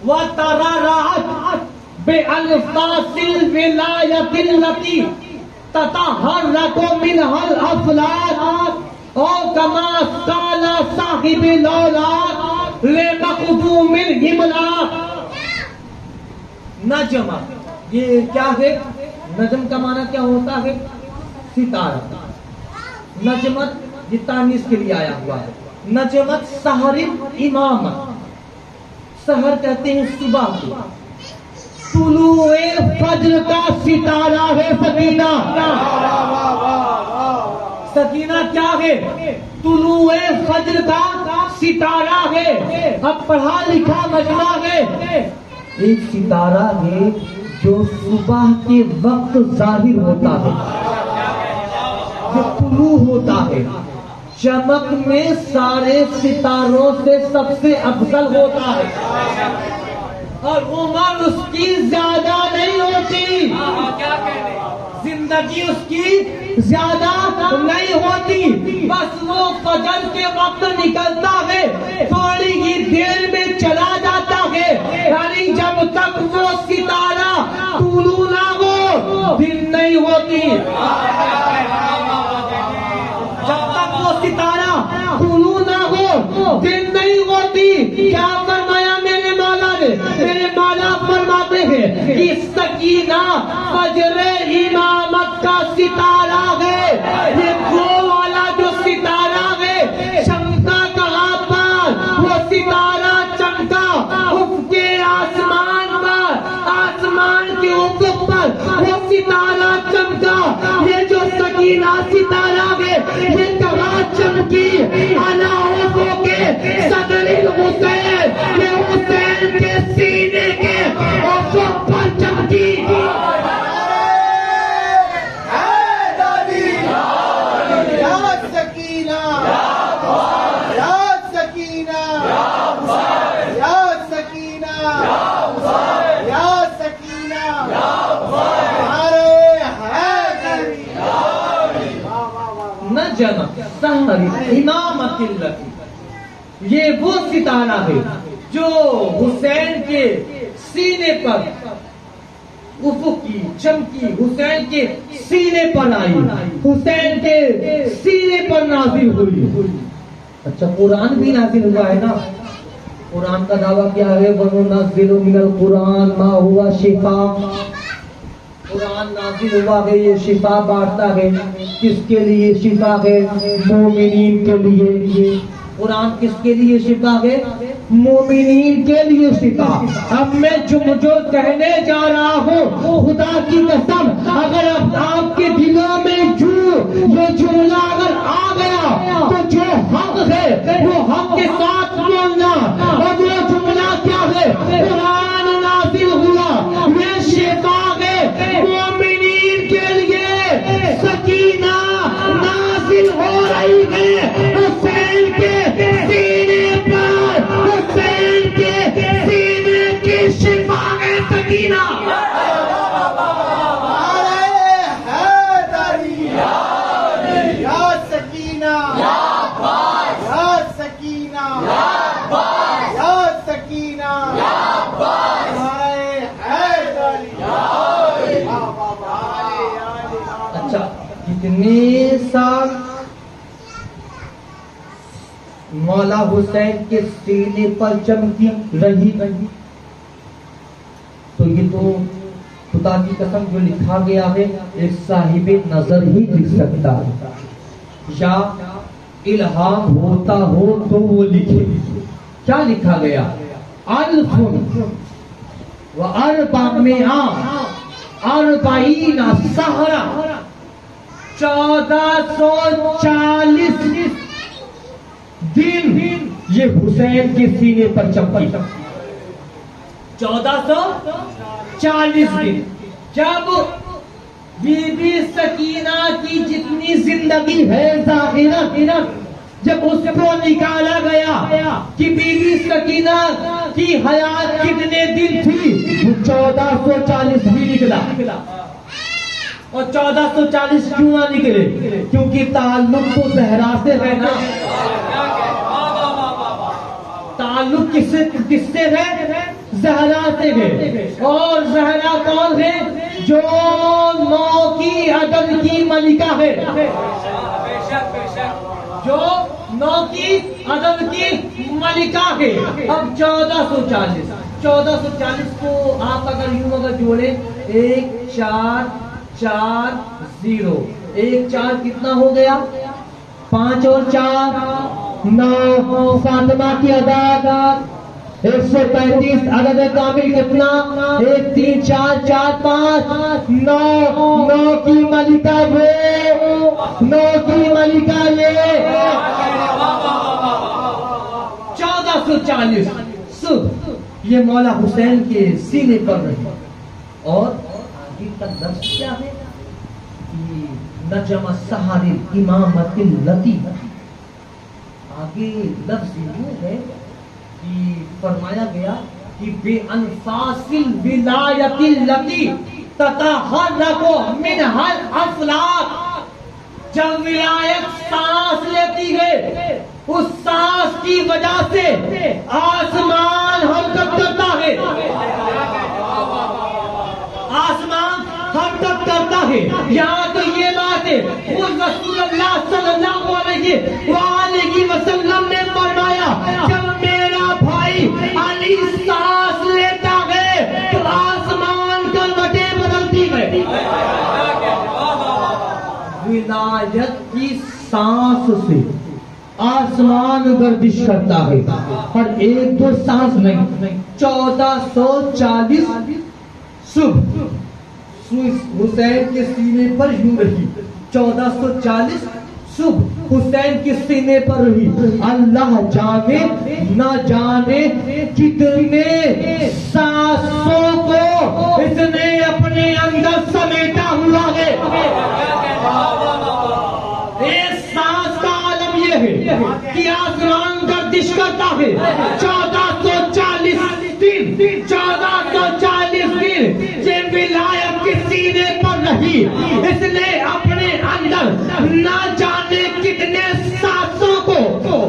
وترعرعت بألفاظ الولایت التی تتحرک منها الافلاک او کما قال صاحب الاولاد لمقدوم الاملاک. نجم یہ کیا ہے؟ نجم کا معنی کیا ہوتا ہے؟ ستارہ. نجمت یہ تانیث کے لیے آیا ہوا ہے. نجمت سحر امامت، سحر کہتے ہیں صبح کو. طلوع فجر کا ستارہ ہے سکینہ. سکینہ کیا ہے؟ طلوع فجر کا ستارہ ہے. اب پڑھا لکھا مجمع ہے. ایک ستارہ ہے جو صبح کے وقت ظاہر ہوتا ہے، جو طلوع ہوتا ہے، چمک میں سارے ستاروں سے سب سے افضل ہوتا ہے، اور عمر اس کی زیادہ نہیں ہوتی، زندگی اس کی زیادہ نہیں ہوتی. بس وہ فجر کے وقت نکلتا ہے، تھوڑی ہی دیر میں چلا جاتا ہے. یعنی جب تک وہ ستارہ طلوع نہ ہو دن نہیں ہوتی. جب تک وہ ستارہ طلوع نہ ہو دن نہیں ہوتی. کیا فرمایا میرے مولا نے؟ میرے مولا فرماتے ہیں کہ سکینہ فجر امامت کا ستارہ ہے. یہ وہ والا جو ستارہ ہے چمکا کہاں پر؟ وہ ستارہ سکینہ ستارہ گے یہ طرح چمکی علی عفو کے صدر الحسین، یہ حسین کے سینے کے افق پر چمکی۔ امامت اللتی، یہ وہ ستارہ ہے جو حسین کے سینے پر افق کی چمکی، حسین کے سینے پر آئی، حسین کے سینے پر نازل ہوئی۔ اچھا قرآن بھی نازل ہوا ہے نا، قرآن کا دعویٰ کیا ہے؟ وَنُنَزِّلُ مِنَ الْقُرْآنِ مَا هُوَ شِفَاءٌ، قرآن نازل ہوا ہے یہ شفا بانٹتا ہے۔ کس کے لیے شفا ہے؟ مومنین کے لیے۔ قرآن کس کے لیے شفا ہے؟ مومنین کے لیے شفا۔ اب میں جو کہنے جا رہا ہوں، خدا کی قسم اگر اب آپ کے دلوں میں یہ جملہ اگر آ گیا تو جو حق ہے وہ حق کے ساتھ بولنا۔ اور وہ جملہ کیا ہے؟ قرآن نازل ہوا یہ شفا ہے مومنین کے لیے، سکینہ نازل ہو رہی ہے حسین کے سینے پر، حسین کے سینے کی شفا ہے سکینہ۔ اچھا کتنے سال مولا حسین کے سینے پر چمکی رہی، تو یہ تو خدا کی قسم جو لکھا گیا ہے ایک صاحب نظر ہی لکھ سکتا ہے، یا الہام ہوتا ہو تو وہ لکھے۔ کیا لکھا گیا؟ الف و اربعمائہ اربعین سہرہ، 1440 دن یہ حسین کے سینے پر چمکی۔ 1440 دن جب بی بی سکینہ کی جتنی زندگی ہے ظاہرہ، جب اس کو نکالا گیا کہ بی بی سکینہ کی حیات کتنے دن تھی، 1440 بھی نکلا۔ اور 1440 کیوں نہ نکلے؟ کیونکہ تعلق تو زہرا سے ہے نا۔ تعلق کس سے ہے؟ زہرا سے ہے۔ اور زہرا کون ہے؟ جو 9 کی عدد کی ملکہ ہے، جو 9 کی عدد کی ملکہ ہے۔ اب 1440 کو آپ اگر یوں اگر جوڑیں، 1 4 4 0، 1 4 کتنا ہو گیا؟ 5 اور 4 9۔ فاطمہ کی عدد 135، عدد کامل کتنا؟ 1 3 4 4 5 9۔ 9 کی ملکہ وہ، 9 کی ملکہ یہ۔ 1440 صبح یہ مولا حسین کے سینے پر رہی۔ اور آگے کا لفظ کیا ہے؟ نجم السحر امامت اللتی، آگے لفظ یوں ہے کہ فرمایا گیا کہ بے انفاس الولایت اللتی تتحرک منها الافلاک، جب ولایت سانس لیتی ہے اس سانس کی وجہ سے آسمان حرکت کرتا ہے، آسمان حرکت کرتا ہے۔ یہاں تو یہ بات ہے خود رسول اللہ صلی اللہ علیہ وآلہ وسلم نے فرمایا جب میرا بھائی علی سانس لیتا ہے تو آسمان کروٹیں بدلتی ہے۔ ولایت کی سانس سے آسمان گردش کرتا ہے، اور 1 2 سانس نہیں۔ 1440 صبح حسین کے سینے پر یوں رہی، 1440 صبح حسین کے سینے پر رہی. اللہ جانے نہ جانے کتنے سانسوں کو اس نے اپنے اندر سمیٹا ہوا ہے. اس سانس کا عالم یہ ہے کہ آسمان گردش کرتا ہے. 1440 دن یہ ولایت کے سینے پر نہیں. اس نے اپنے اندر نہ جانے کتنے سانسوں کو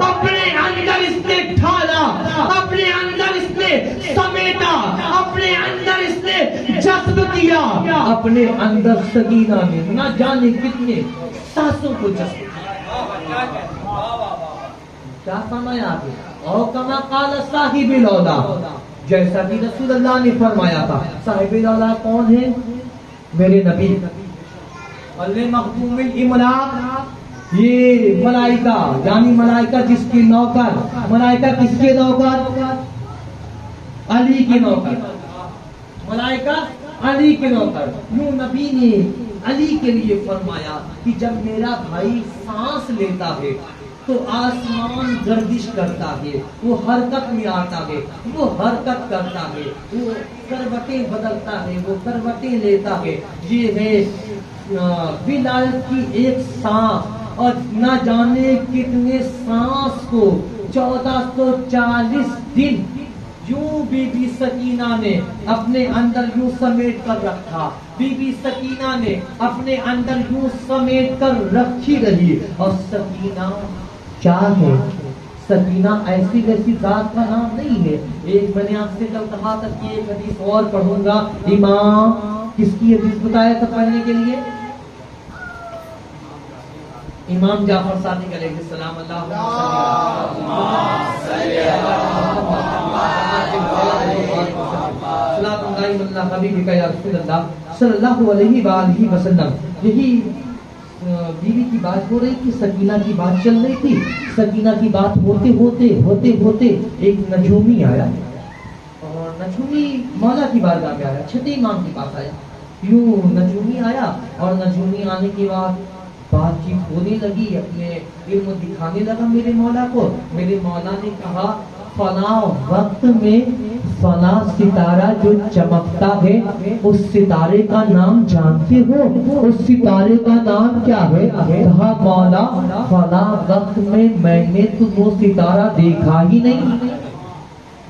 اپنے اندر اس نے ڈھالا, اپنے اندر اس نے سمیٹا, اپنے اندر اس نے جذب کیا. اپنے اندر سکینہ نے نہ جانے کتنے سانسوں کو جذب کیا. کیا فرمایا آپ نے؟ او کما قال صاحب الاولاد, جیسا کہ رسول اللہ نے فرمایا تھا. صاحب الاولاد کون ہے؟ میرے نبی المخدوم الاملاک, یہ ملائکہ یعنی ملائکہ جس کے نوکر. ملائکہ کس کے نوکر؟ علی کے نوکر. ملائکہ علی کے نوکر. یوں نبی نے علی کے لیے فرمایا کہ جب میرا بھائی سانس لیتا ہے تو آسمان گردش کرتا ہے, وہ حرکت میں آتا ہے, وہ حرکت کرتا ہے, وہ کروٹیں بدلتا ہے, وہ کروٹیں لیتا ہے. یہ ہے ولایت کی ایک سانس. اور نہ جانے کتنے سانس کو 1440 دن یوں بی بی سکینہ نے اپنے اندر یوں سمیٹ کر رکھا. بی بی سکینہ نے اپنے اندر یوں سمیٹ کر رکھی رہی. اور سکینہ کیا ہے؟ سکینہ ایسی ویسی ذات کا نام نہیں ہے. ایک میں نے آپ سے کل کہا تھا کہ ایک حدیث اور پڑھوں گا. امام کس کی حدیث بتایا تھا پڑھنے کے لیے؟ امام جعفر صادق علیہ السلام. صلی اللہ علیہ وآلہ وسلم. یہی بیوی کی بات ہو رہی تھی, سکینہ کی بات چل رہی تھی. سکینہ کی بات ہوتے ہوتے ایک نجومی آیا, اور نجومی مولا کی بارگاہ میں آیا, چھٹے امام کے پاس آیا. یوں نجومی آیا, اور نجومی آنے کے بعد بات چیت ہونے لگی, اپنے علم دکھانے لگا میرے مولا کو. میرے مولا نے کہا فلاں وقت میں فلاں ستارہ جو چمکتا ہے اس ستارے کا نام جانتے ہو؟ اس ستارے کا نام کیا ہے؟ کہا مولا فلاں وقت میں نے تو وہ ستارہ دیکھا ہی نہیں.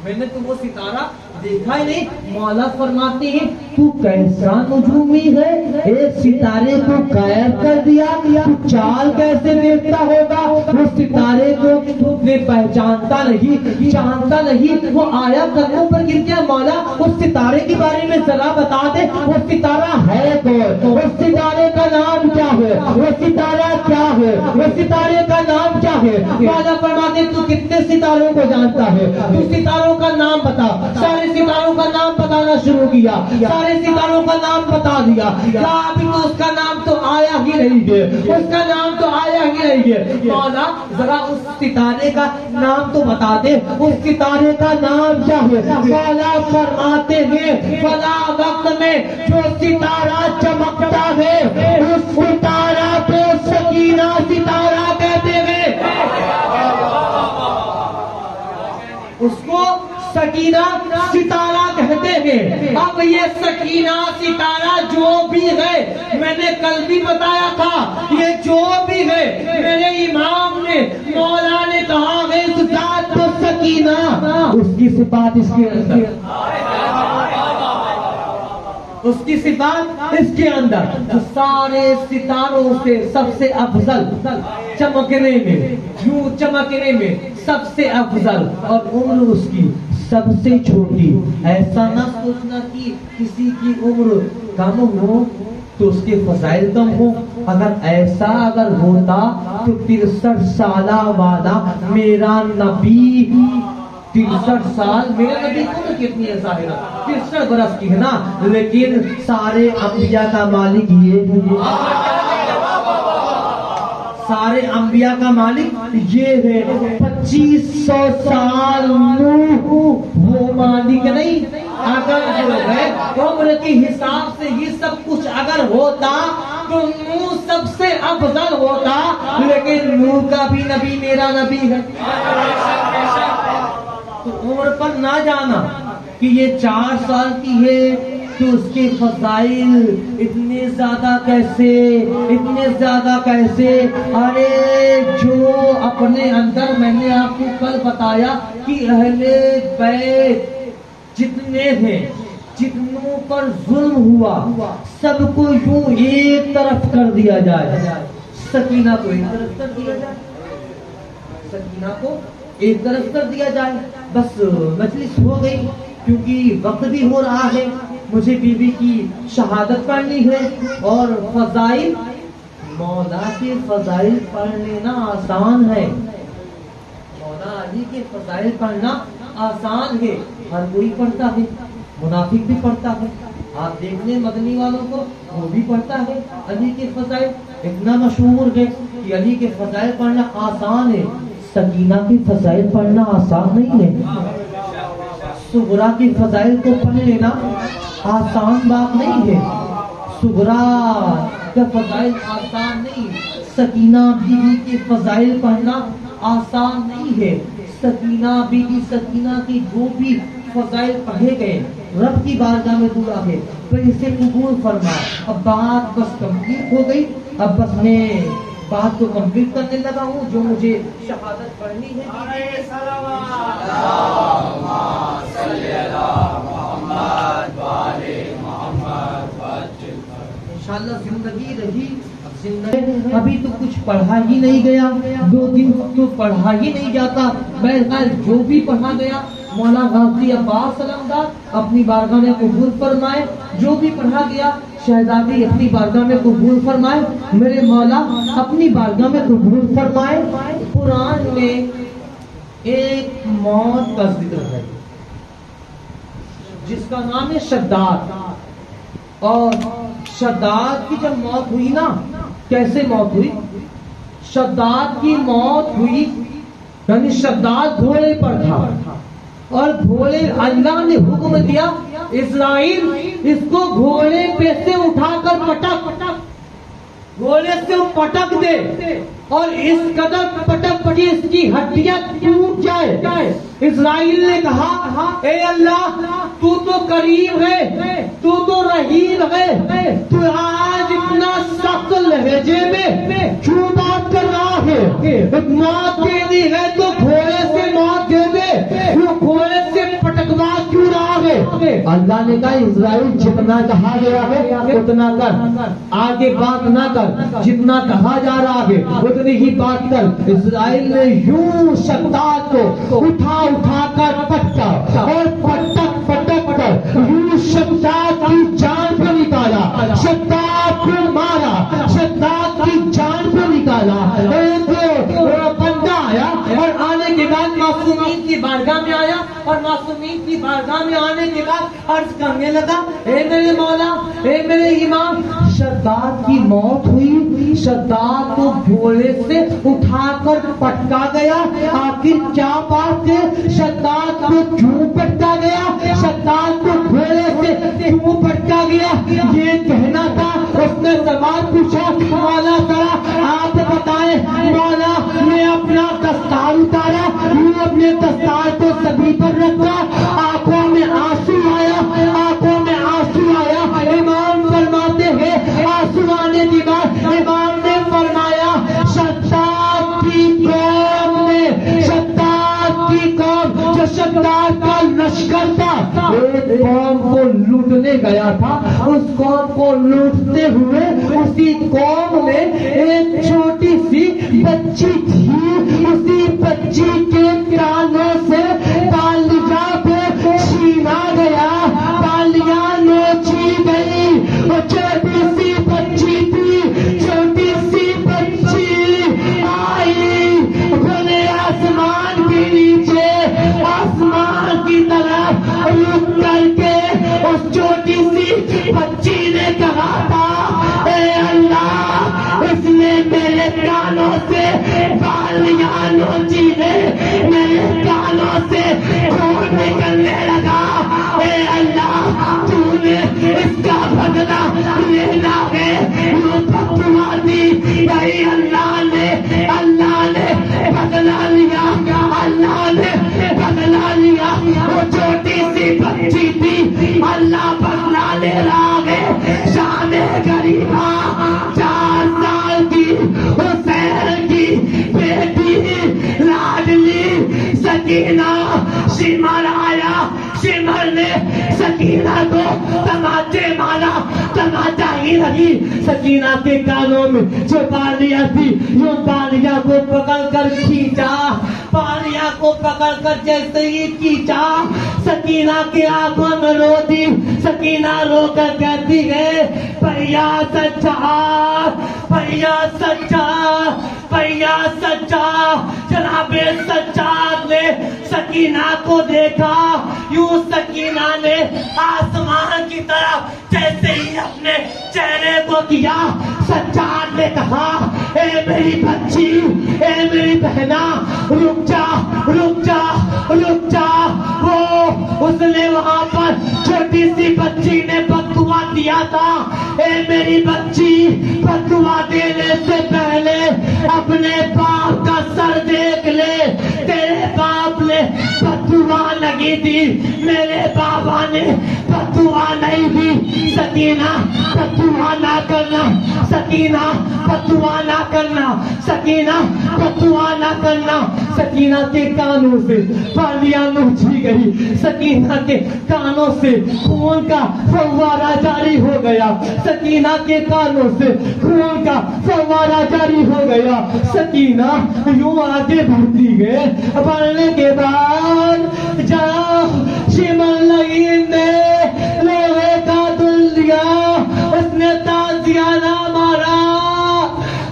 میں نے تو وہ ستارہ دیکھا ہی نہیں. مولا فرماتے ہیں تو کیسا نجومی ہے, ایک ستارے کو غائب کر دیا, تو چال کیسے دیکھتا ہوگا؟ وہ ستارے کو تم نے پہچانتا نہیں, جانتا نہیں. وہ آیا قدموں پر گر گیا, مولا اس ستارے کے بارے میں ذرا بتا دے, وہ ستارہ ہے کون؟ اس ستارے کا نام کیا ہے؟ وہ ستارہ کیا ہے؟ وہ ستارے کا نام کیا ہے؟ مولا فرماتے تو کتنے ستاروں کو جانتا ہے, تو ستاروں کا نام بتا. سارے ستاروں کا نام بتانا شروع کیا, سارے ستاروں کا نام بتا دیا. کیا ابھی تو اس کا نام تو آیا ہی نہیں ہے, اس کا نام تو آیا ہی نہیں ہے. مولا ذرا اس ستارے کا نام تو بتا دے, اس ستارے کا نام کیا ہے؟ مولا فرماتے ہیں فلاں وقت میں جو ستارہ چمکتا ہے اس ستارہ کو سکینہ ستارہ کہتے ہیں. اس کو سکینہ ستارہ کہتے ہیں. اب یہ سکینہ ستارہ جو بھی ہے, میں نے کل بھی بتایا تھا, یہ جو بھی ہے میرے امام نے مولا نے کہا ہے اس ذات کو سکینہ, اس کی صفات اس کے اندر, اس کی صفات اس کے اندر. جو سارے ستاروں سے سب سے افضل چمکنے میں, یوں چمکنے میں سب سے افضل, اور عمر اس کی سب سے چھوٹی. ایسا نہ سوچنا کہ کسی کی عمر کم ہو تو اس کے فضائل کم ہو. اگر ایسا ہوتا تو 63 سالہ والا میرا نبی 63 سال, میرا نبی عمر کتنی ہے ظاہرہ 63 برس کی ہے نا, لیکن سارے انبیاء کا مالک یہ ہے, سارے انبیاء کا مالک یہ ہے. 2500 سال نوح وہ مالک نہیں. اگر جو ہے عمر کے حساب سے یہ سب کچھ اگر ہوتا تو نوح سب سے افضل ہوتا، لیکن نوح کا بھی نبی میرا نبی ہے۔ تو عمر پر نہ جانا کہ یہ 4 سال کی ہے تو اس کے فضائل اتنے زیادہ کیسے، اتنے زیادہ کیسے؟ ارے جو اپنے اندر، میں نے آپ کو کل بتایا کہ اہل بیت جتنے ہیں، جتنوں پر ظلم ہوا، سب کو یوں ایک طرف کر دیا جائے، سکینہ کو ایک طرف کر دیا جائے، سکینہ کو ایک طرف کر دیا جائے، بس مجلس ہو گئی، کیونکہ وقت بھی ہو رہا ہے، مجھے بی بی کی شہادت پڑھنی ہے، اور فضائل، مولا کے فضائل پڑھ لینا آسان ہے، مولا علی کے فضائل پڑھنا آسان ہے، ہر کوئی پڑھتا ہے، منافق بھی پڑھتا ہے، آپ دیکھ لیں مدنی والوں کو، وہ بھی پڑھتا ہے علی کے فضائل، اتنا مشہور ہے کہ علی کے فضائل پڑھنا آسان ہے، سکینہ کے فضائل پڑھنا آسان نہیں ہے، صغرا کے فضائل کو پڑھ لینا آسان بات نہیں ہے، صغرا کا فضائل آسان نہیں، سکینہ بیوی کے فضائل پڑھنا آسان نہیں ہے، سکینہ بیوی، سکینہ کی جو بھی فضائل پڑھے گئے رب کی بارگاہ میں دعا ہے تو اسے قبول فرما۔ اب بات بس کمپلیٹ ہو گئی، اب بس میں بات کو کمپلیٹ کرنے لگا ہوں، جو مجھے شہادت پڑھنی ہے۔ انشاءاللہ زندگی رہی، ابھی تو کچھ پڑھا ہی نہیں گیا، 2 دن تو پڑھا ہی نہیں جاتا، بہرحال جو بھی پڑھا گیا مولا غازی عباس سلمدار اپنی بارگاہ میں قبول فرمائے، جو بھی پڑھا گیا شہزادی اپنی بارگاہ میں قبول فرمائے، میرے مولا اپنی بارگاہ میں قبول فرمائے۔ قرآن میں ایک موت کا ذکر ہے جس کا نام ہے شداد، اور شداد کی جب موت ہوئی نا، کیسے موت ہوئی؟ شداد کی موت ہوئی یعنی شداد گھوڑے پر تھا، اور گھوڑے اللہ نے حکم دیا اسرائیل اس کو گھوڑے پہ سے اٹھا کر پٹک، گھوڑے سے پٹک دے، اور اس قدر پٹک پٹی اس کی ہڈیاں ٹوٹ جائے۔ اسرائیل نے کہا اے اللہ تو کریم ہے، تو رحیم ہے، تو آج اتنا سخت لہجے میں کیوں بات کر رہا ہے؟ موت دینی ہے تو گھوڑے سے موت دے دے، وہ گھوڑے سے پٹکوا کیوں رہا ہے؟ اللہ نے کہا اسرائیل جتنا کہا گیا ہے اتنا کر، آگے بات نہ کر، جتنا کہا جا رہا ہے اتنی ہی بات کر۔ اسرائیل نے یوں شداد کو اٹھا کر پٹکا، اور پٹک کر یوں شداد کی جان کو نکالا، شداد کو مارا، شداد کی جان کو نکالا۔ ایک بندہ آیا اور آنے کے بعد معصومین کی بارگاہ میں آیا، اور معصومین کی بارگاہ میں آنے کے بعد عرض کرنے لگا اے میرے مولا، اے میرے امام، شداد کی موت ہوئی، شداد کو گھوڑے سے اٹھا کر پٹکا گیا، آخر کیا بات ہے؟ شداد کو کیوں پٹکا گیا؟ شداد کو گھوڑے سے کیوں پٹکا گیا؟ یہ کہنا تھا۔ اس نے سوال پوچھا مولا ذرا آپ بتائیں۔ مولا نے اپنا دستار اتارا، اپنے دستار کو سبھی پر رکھا، آنکھوں میں آنسو آیا، آنکھوں میں آنسو آیا۔ امام فرماتے ہیں آنسو آنے کے بعد امام نے فرمایا شداد کی قوم نے، شداد کی قوم جو شداد کا لشکر تھا، ایک قوم کو لوٹنے گیا تھا، اس قوم کو لوٹتے ہوئے اسی قوم میں ایک چھوٹی سی بچی تھی، اسی بچی کے کانوں سے بالیاں کو چھینا گیا، بالیاں نوچی گئی، وہ چھوٹی سی بچی تھی، چھوٹی سی بچی آئی کھلے آسمان کے نیچے، آسمان کی طرف رک کر کے اس چھوٹی سی بچی نے کہا تھا اے اللہ اس نے میرے کانوں سے بالیاں نوچی ہے، میرے کانوں سے خون نکلنے لگا، اے اللہ تو نے اس کا بدلہ لینا ہے، وہ بھگوا دی بھائی اللہ نے بدلہ لیا، اللہ نے بدلہ لیا، وہ چھوٹی سی بچی تھی اللہ بدلہ لے رہا ہے، شان غریبہ 4 سال کی حسین کی بیٹی لاڈلی سکینہ، شمر آیا، شمر نے سکینہ کو تماچے مارا، تماچا ہی نہیں، سکینہ کے کانوں میں جو بالیاں تھی یوں بالیاں کو پکڑ کر کھینچا، بالیاں کو پکڑ کر جیسے ہی کھینچا سکینہ کی آنکھوں میں رو دی، سکینہ رو کر کہتی ہے بھیا سچا، بھیا سچا، بھیا سچا۔ جناب سجاد نے سکینہ کو دیکھا، یوں سکینہ نے آسمان کی طرف جیسے ہی اپنے چہرے کو کیا، سجاد نے کہا اے میری بچی، اے میری بہنا، رک جا رک جا رک جا۔ وہ اس نے وہاں پر چھوٹی سی بچی نے بددعا دیا تھا، اے میری بچی بددعا دینے سے پہلے اپنے باپ کا سر دیکھ لے، تیرے باپ نے بددعا لگی تھی، میرے بابا نے بددعا نہیں دی۔ سکینہ بددعا نہ کرنا، سکینہ بددعا نہ کرنا، سکینہ بددعا نہ کرنا۔ سکینہ کے کانوں سے بالیاں نوچی گئی، سکینہ کے کانوں سے خون کا فوارہ جاری ہو گیا، سکینہ کے کانوں سے خون کا فوارہ جاری ہو گیا۔ سکینہ یوں آگے بڑھتی گئے، بڑھنے کے بعد جب شمر لگین نے لوہے کا دل دیا، اس نے تازیانہ مارا۔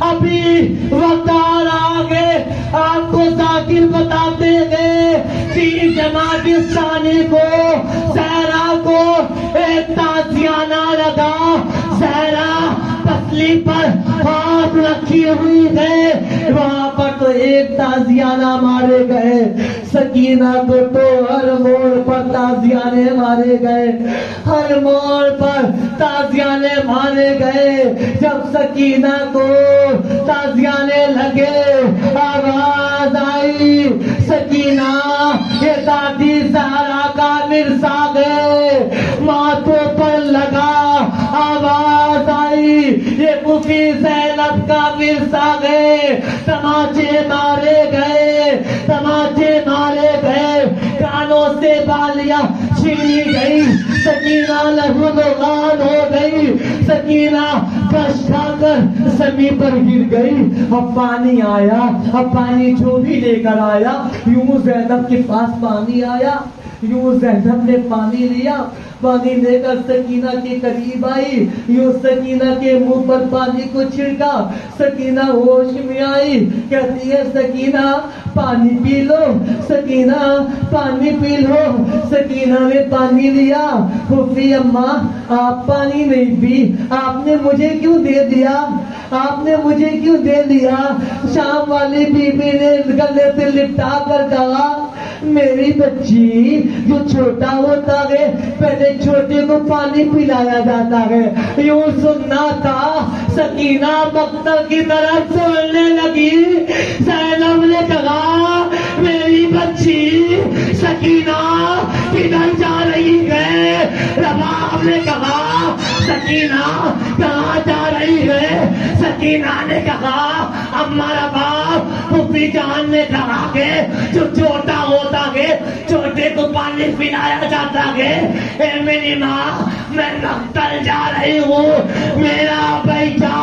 ابھی وقت آگے آپ کو ذاکر بتاتے گئے، 3 جماعت ثانی کو زہرا کو ایک تازیانہ لگا، زہرا پسلی پر ہاتھ رکھی ہوئی ہے، وہاں پر تو ایک تازیانہ مارے گئے، سکینہ کو تو ہر موڑ پر تازیانے مارے گئے، ہر موڑ پر تازیانے مارے گئے۔ جب سکینہ کو تازیانے لگے، آواز آئی سکینہ یہ دادی زہرا کا مرزا گئے، ماتھوں پر لگا، آواز آئی یہ پھوپھی زینب کا مرزا گئے، تماچے مارے گئے، تماچے مارے گئے، کانوں سے بالیاں چھینی گئی، سکینہ لہولوان ہو گئی، سکینہ کش کھا کر زمین پر گر گئی۔ اب پانی آیا، اب پانی جو بھی لے کر آیا، یوں زینب کے پاس پانی آیا، یوں زینب نے پانی لیا، پانی لے کر سکینہ کے قریب آئی، یوں سکینہ کے منہ پر پانی کو چھڑکا، سکینہ ہوش میں آئی، کہتی ہے سکینہ پانی پی لو، سکینہ پانی پی لو۔ سکینہ نے پانی لیا، پھوپھی اماں آپ پانی نہیں پی، آپ نے مجھے کیوں دے دیا، آپ نے مجھے کیوں دے دیا؟ شام والی بی بی نے گلے سے لپٹا کر کہا میری بچی جو چھوٹا ہوتا ہے پہلے چھوٹے کو پانی پلایا جاتا ہے، یوں سننا تھا۔ سکینہ مقتل کی طرف سننے لگی، زینب نے کہا میری بچی سکینہ کدھر جا رہی ہے؟ رباب نے کہا سکینہ کہاں جا رہی ہے؟ سکینہ نے کہا اماں رباب پھوپھی جان نے کہا کہ جو چھوٹا ہوتا ہے چھوٹے کو پانی پلایا جاتا ہے، اے میری ماں میں مقتل جا رہی ہوں، میرا بیٹا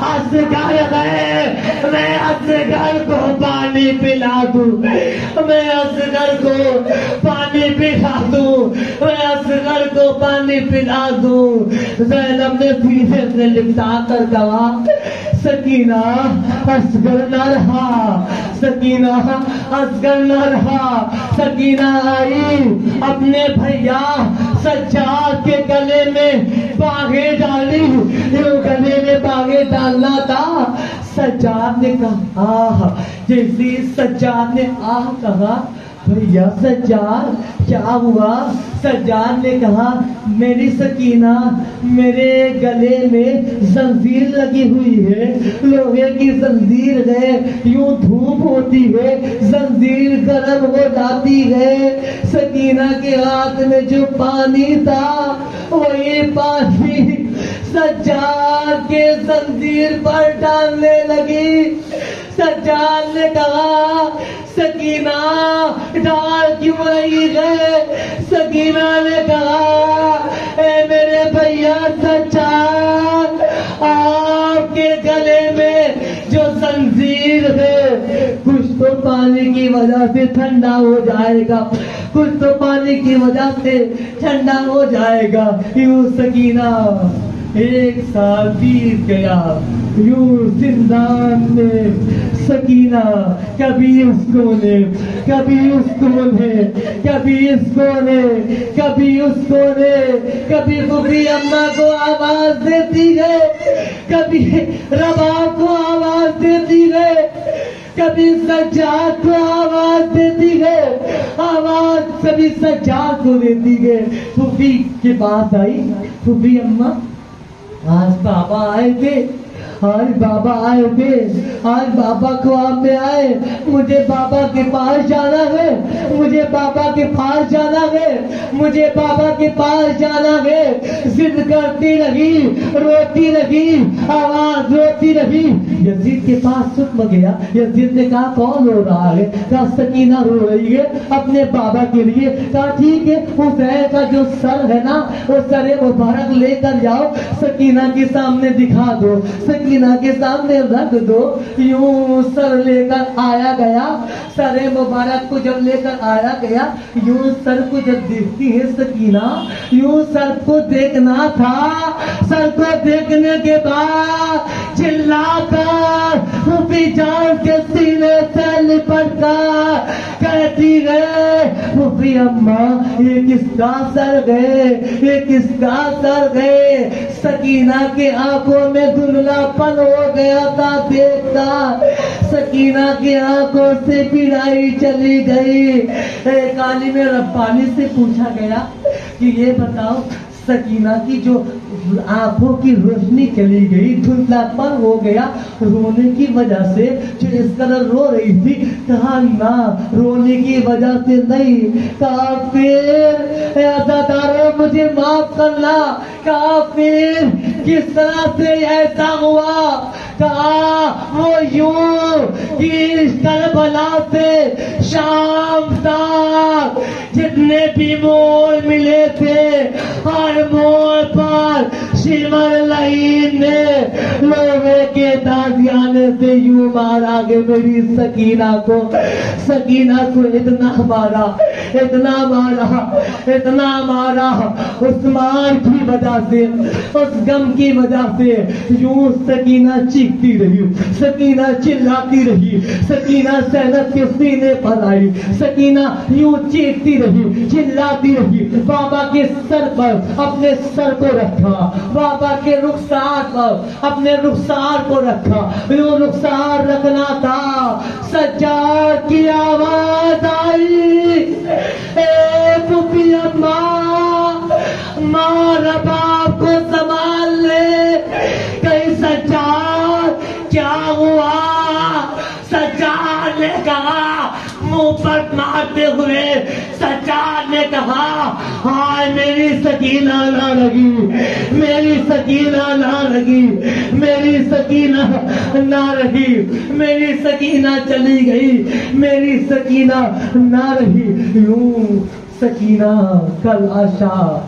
اصغر ہے، میں اصغر کو پانی پلا دوں، میں اصغر کو پانی پلا دوں، میں اصغر کو پانی پلا دوں۔ زینب نے دھیرے سے لپٹا کر کہا سکینہ اصغر نہ رہا، سکینہ اصغر نہ رہا۔ سکینہ آئی، اپنے بھیا سجاد کے گلے میں باہیں ڈالی، جو گلے میں باہیں ڈالنا تھا سجاد نے کہا، جیسے سجاد نے کہا بھیا سجاد کیا ہوا؟ سجاد نے کہا میری سکینہ، میرے گلے میں زنجیر لگی ہوئی ہے، لوہے کی زنجیر ہے، یوں دھوپ ہوتی ہے زنجیر گرم ہو جاتی ہے۔ سکینہ کے ہاتھ میں جو پانی تھا وہی پانی سجاد کے زنجیر پر ڈالنے لگی۔ سجاد نے کہا سکینہ ڈال کیوں رہی ہے؟ سکینہ نے کہا اے میرے بھیا سجاد، آپ کے گلے میں جو زنجیر ہے کچھ تو پانی کی وجہ سے ٹھنڈا ہو جائے گا، کچھ تو پانی کی وجہ سے ٹھنڈا ہو جائے گا۔ یوں سکینہ 1 سال بیت گیا، یوں زندان میں سکینہ کبھی اس کونے، کبھی اس کونے، کبھی اس کونے، کبھی اس کونے، کبھی پھوپھی اماں کو آواز دیتی ہے، کبھی رباب کو آواز دیتی ہے، کبھی سجاد کو آواز دیتی ہے، آواز کبھی سجاد کو دیتی ہے۔ پھوپھی کے پاس آئی، پھوپھی اماں آج بابا آئے تھے، آج بابا آئے تھے، آج بابا خواب میں آئے، مجھے بابا کے پاس جانا ہے، مجھے بابا کے پاس جانا ہے، مجھے بابا کے پاس جانا ہے۔ ضد کرتی رہی، روتی رہی، آواز روتی رہی۔ یزید کے پاس چھپ گیا، یزید نے کہا کون رو رہا ہے؟ کہا سکینہ رو رہی ہے اپنے بابا کے لیے۔ کہا ٹھیک ہے، حسین کا جو سر ہے نا وہ سر مبارک لے کر جاؤ، سکینہ کے سامنے دکھا دو، سکینہ کے سامنے رکھ دو۔ یوں سر لے کر آیا گیا، سر مبارک کو جب لے کر آیا گیا، یوں سر کو جب دیکھتی ہے سکینہ، یوں سر کو دیکھنا تھا، سر کو دیکھنے کے بعد چلا کر پھوپھی جان کے سینے سے لپٹ کر کہتی ہے پھوپھی اماں یہ کس کا سر گئے، یہ کس کا سر گئے؟ سکینہ کے آنکھوں میں دھندلا پن ہو گیا تھا دیکھتا، سکینہ کی آنکھوں سے پڑائی چلی گئی۔ ایک عالم ربانی سے پوچھا گیا کہ یہ بتاؤ سکینہ کی جو آنکھوں کی روشنی چلی گئی، دھندلا پن ہو گیا رونے کی وجہ سے، جو اس قدر رو رہی تھی؟ کہا نہ رونے کی وجہ سے نہیں، کہا پھر عزادارو مجھے معاف کرنا، کہا پھر کس طرح سے ایسا ہوا؟ کہا وہ یوں کہ کربلا سے شام تک جتنے بھی موڑ ملے تھے ہر موڑ پر شمر لعین نے لوہے کے دازیانے سے یوں مارا کہ میری سکینہ کو اتنا مارا، اتنا مارا، اتنا مارا، اس مار کی وجہ سے، اس غم کی وجہ سے یوں سکینہ چیختی رہی، سکینہ چلاتی رہی، سکینہ زینب کے سینے پر آئی، سکینہ یوں چیختی رہی، چلاتی رہی، بابا کے سر پر اپنے سر کو رکھا، بابا کے رخسار پر اپنے رخسار کو رکھا، یوں رخسار رکھنا تھا۔ سجاد کی آواز آئی اے پھوپھی اماں، ماں رباب کو سنبھال لے۔ کہیں سجاد کیا ہوا؟ سجاد نے کہا منہ پر مارتے ہوئے، سجاد نے کہا ہائے میری سکینہ نہ لگی، میری سکینہ نہ لگی، میری سکینہ نہ رہی، میری سکینہ چلی گئی، میری سکینہ نہ رہی۔ یوں سکینہ کا لاشا،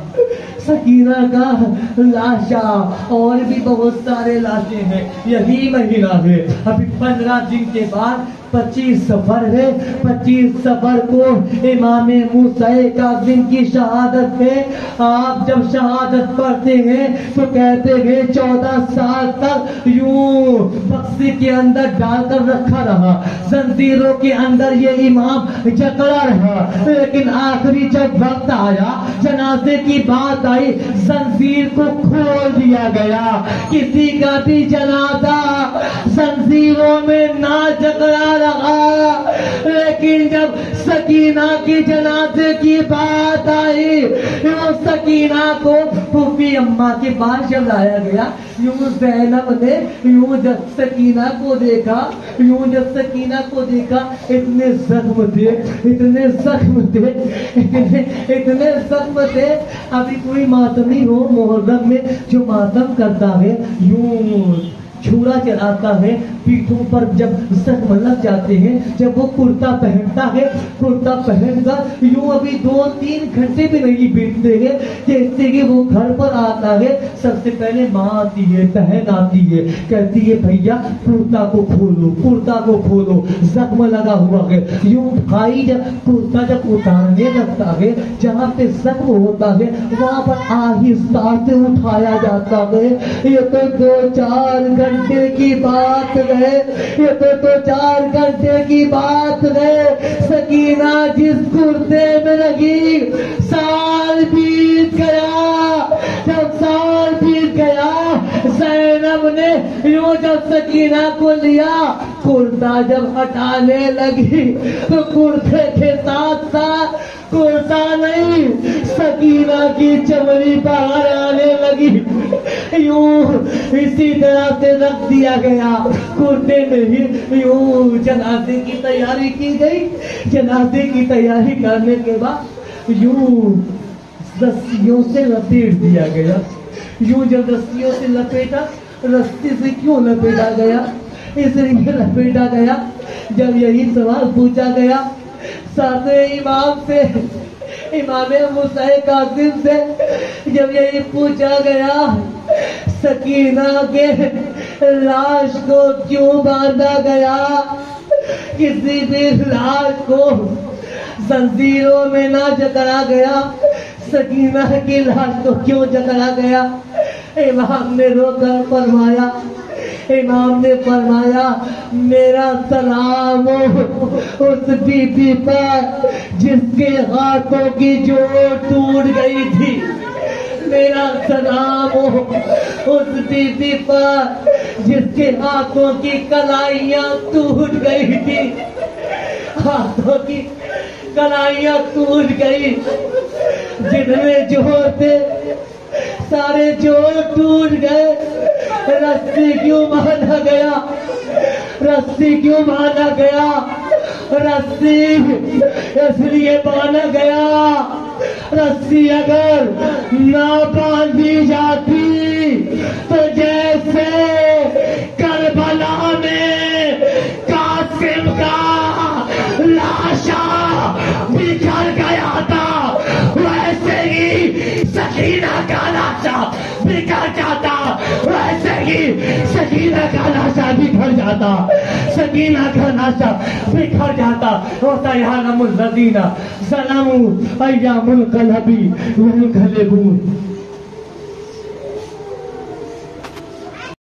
سکینہ کا لاشا، اور بھی بہت سارے لاشیں ہیں۔ یہی مہینہ ہے، ابھی 15 دن کے بعد 25 سفر ہے، 25 سفر کو امام موسیٰ کاظم کی شہادت ہے۔ آپ جب شہادت پڑھتے ہیں تو کہتے ہیں 14 سال تک یوں بکسے کے اندر ڈال کر رکھا رہا، زنجیروں کے اندر یہ امام جکڑا رہا، لیکن آخری جب وقت آیا، جنازے کی بات آئی زنجیر کو کھول دیا گیا. کسی کا بھی جنازہ زنجیروں میں نہ جکڑا رہا. لیکن جب سکینہ کی جنازے کی بات آئی یوں سکینہ کو پھوپھی اماں کے پاس جب لایا گیا یوں زینب نے یوں جب سکینہ کو دیکھا اتنے زخم تھے. ابھی کوئی ماتمی ہو محرم میں جو ماتم کرتا ہے یوں چھڑا چلاتا ہے پیٹھوں پر جب زخم لگ جاتے ہیں جب وہ کرتا پہنتا ہے کرتا پہن کر یوں ابھی 2-3 گھنٹے بھی نہیں بیتتے ہیں جیسے کہ وہ گھر پر آتا ہے سب سے پہلے ماں آتی ہے بہن آتی ہے کہتی ہے بھیا کرتا کو کھولو زخم لگا ہوا ہے. یوں بھائی جب کرتا جب اتارنے لگتا ہے جہاں پہ زخم ہوتا ہے وہاں پر آہستہ سے اٹھایا جاتا ہے. یہ تو 2-4 گھنٹے کی بات ہے. سکینہ جس کرتے میں لگی سال بیت گیا. جب سال بیت گیا زینب نے یوں جب سکینہ کو لیا کرتا جب ہٹانے لگی تو کرتے کے ساتھ کرتا نہیں سکینہ کی چمڑی باہر آنے لگی. یوں اسی طرح سے رکھ دیا گیا کرتے میں ہی. یوں جنازے کی تیاری کی گئی. جنازے کی تیاری کرنے کے بعد یوں رسیوں سے لپیٹ دیا گیا. یوں جب رسیوں سے لپیٹا رسی سے کیوں لپیٹا گیا اس لیے لپیٹا گیا جب یہی سوال پوچھا گیا ساتویں امام سے امام موسیٰ کاظم سے جب یہی پوچھا گیا سکینہ کے لاش کو کیوں باندھا گیا. کسی بھی لاش کو زنجیروں میں نہ جکڑا گیا. سکینہ کی لاش کو کیوں جکڑا گیا. امام نے رو کر فرمایا میرا سلام اس بی بی پر جس کے ہاتھوں کی جوڑ ٹوٹ گئی تھی. میرا سلام اس بی بی پر جس کے ہاتھوں کی کلائیاں ٹوٹ گئی تھی. ہاتھوں کی کلائیاں ٹوٹ گئی جن میں جوڑ تھے سارے جوڑ ٹوٹ گئے. رسی کیوں باندھا گیا رسی اس لیے باندھا گیا رسی اگر نہ باندھی جاتی تو جیسے کربلا میں قاسم کا لاشا بکھر گیا تھا ویسے ہی سکینہ کا لاشا بکھر جاتا. ویسے ہی سکینہ کا لاشا بکھر جاتا. سکینہ کا لاشا بکھر جاتا. وَسَيَعْلَمُ الَّذِينَ ظَلَمُوا أَيَّ مُنْقَلَبٍ يَنْقَلِبُونَ.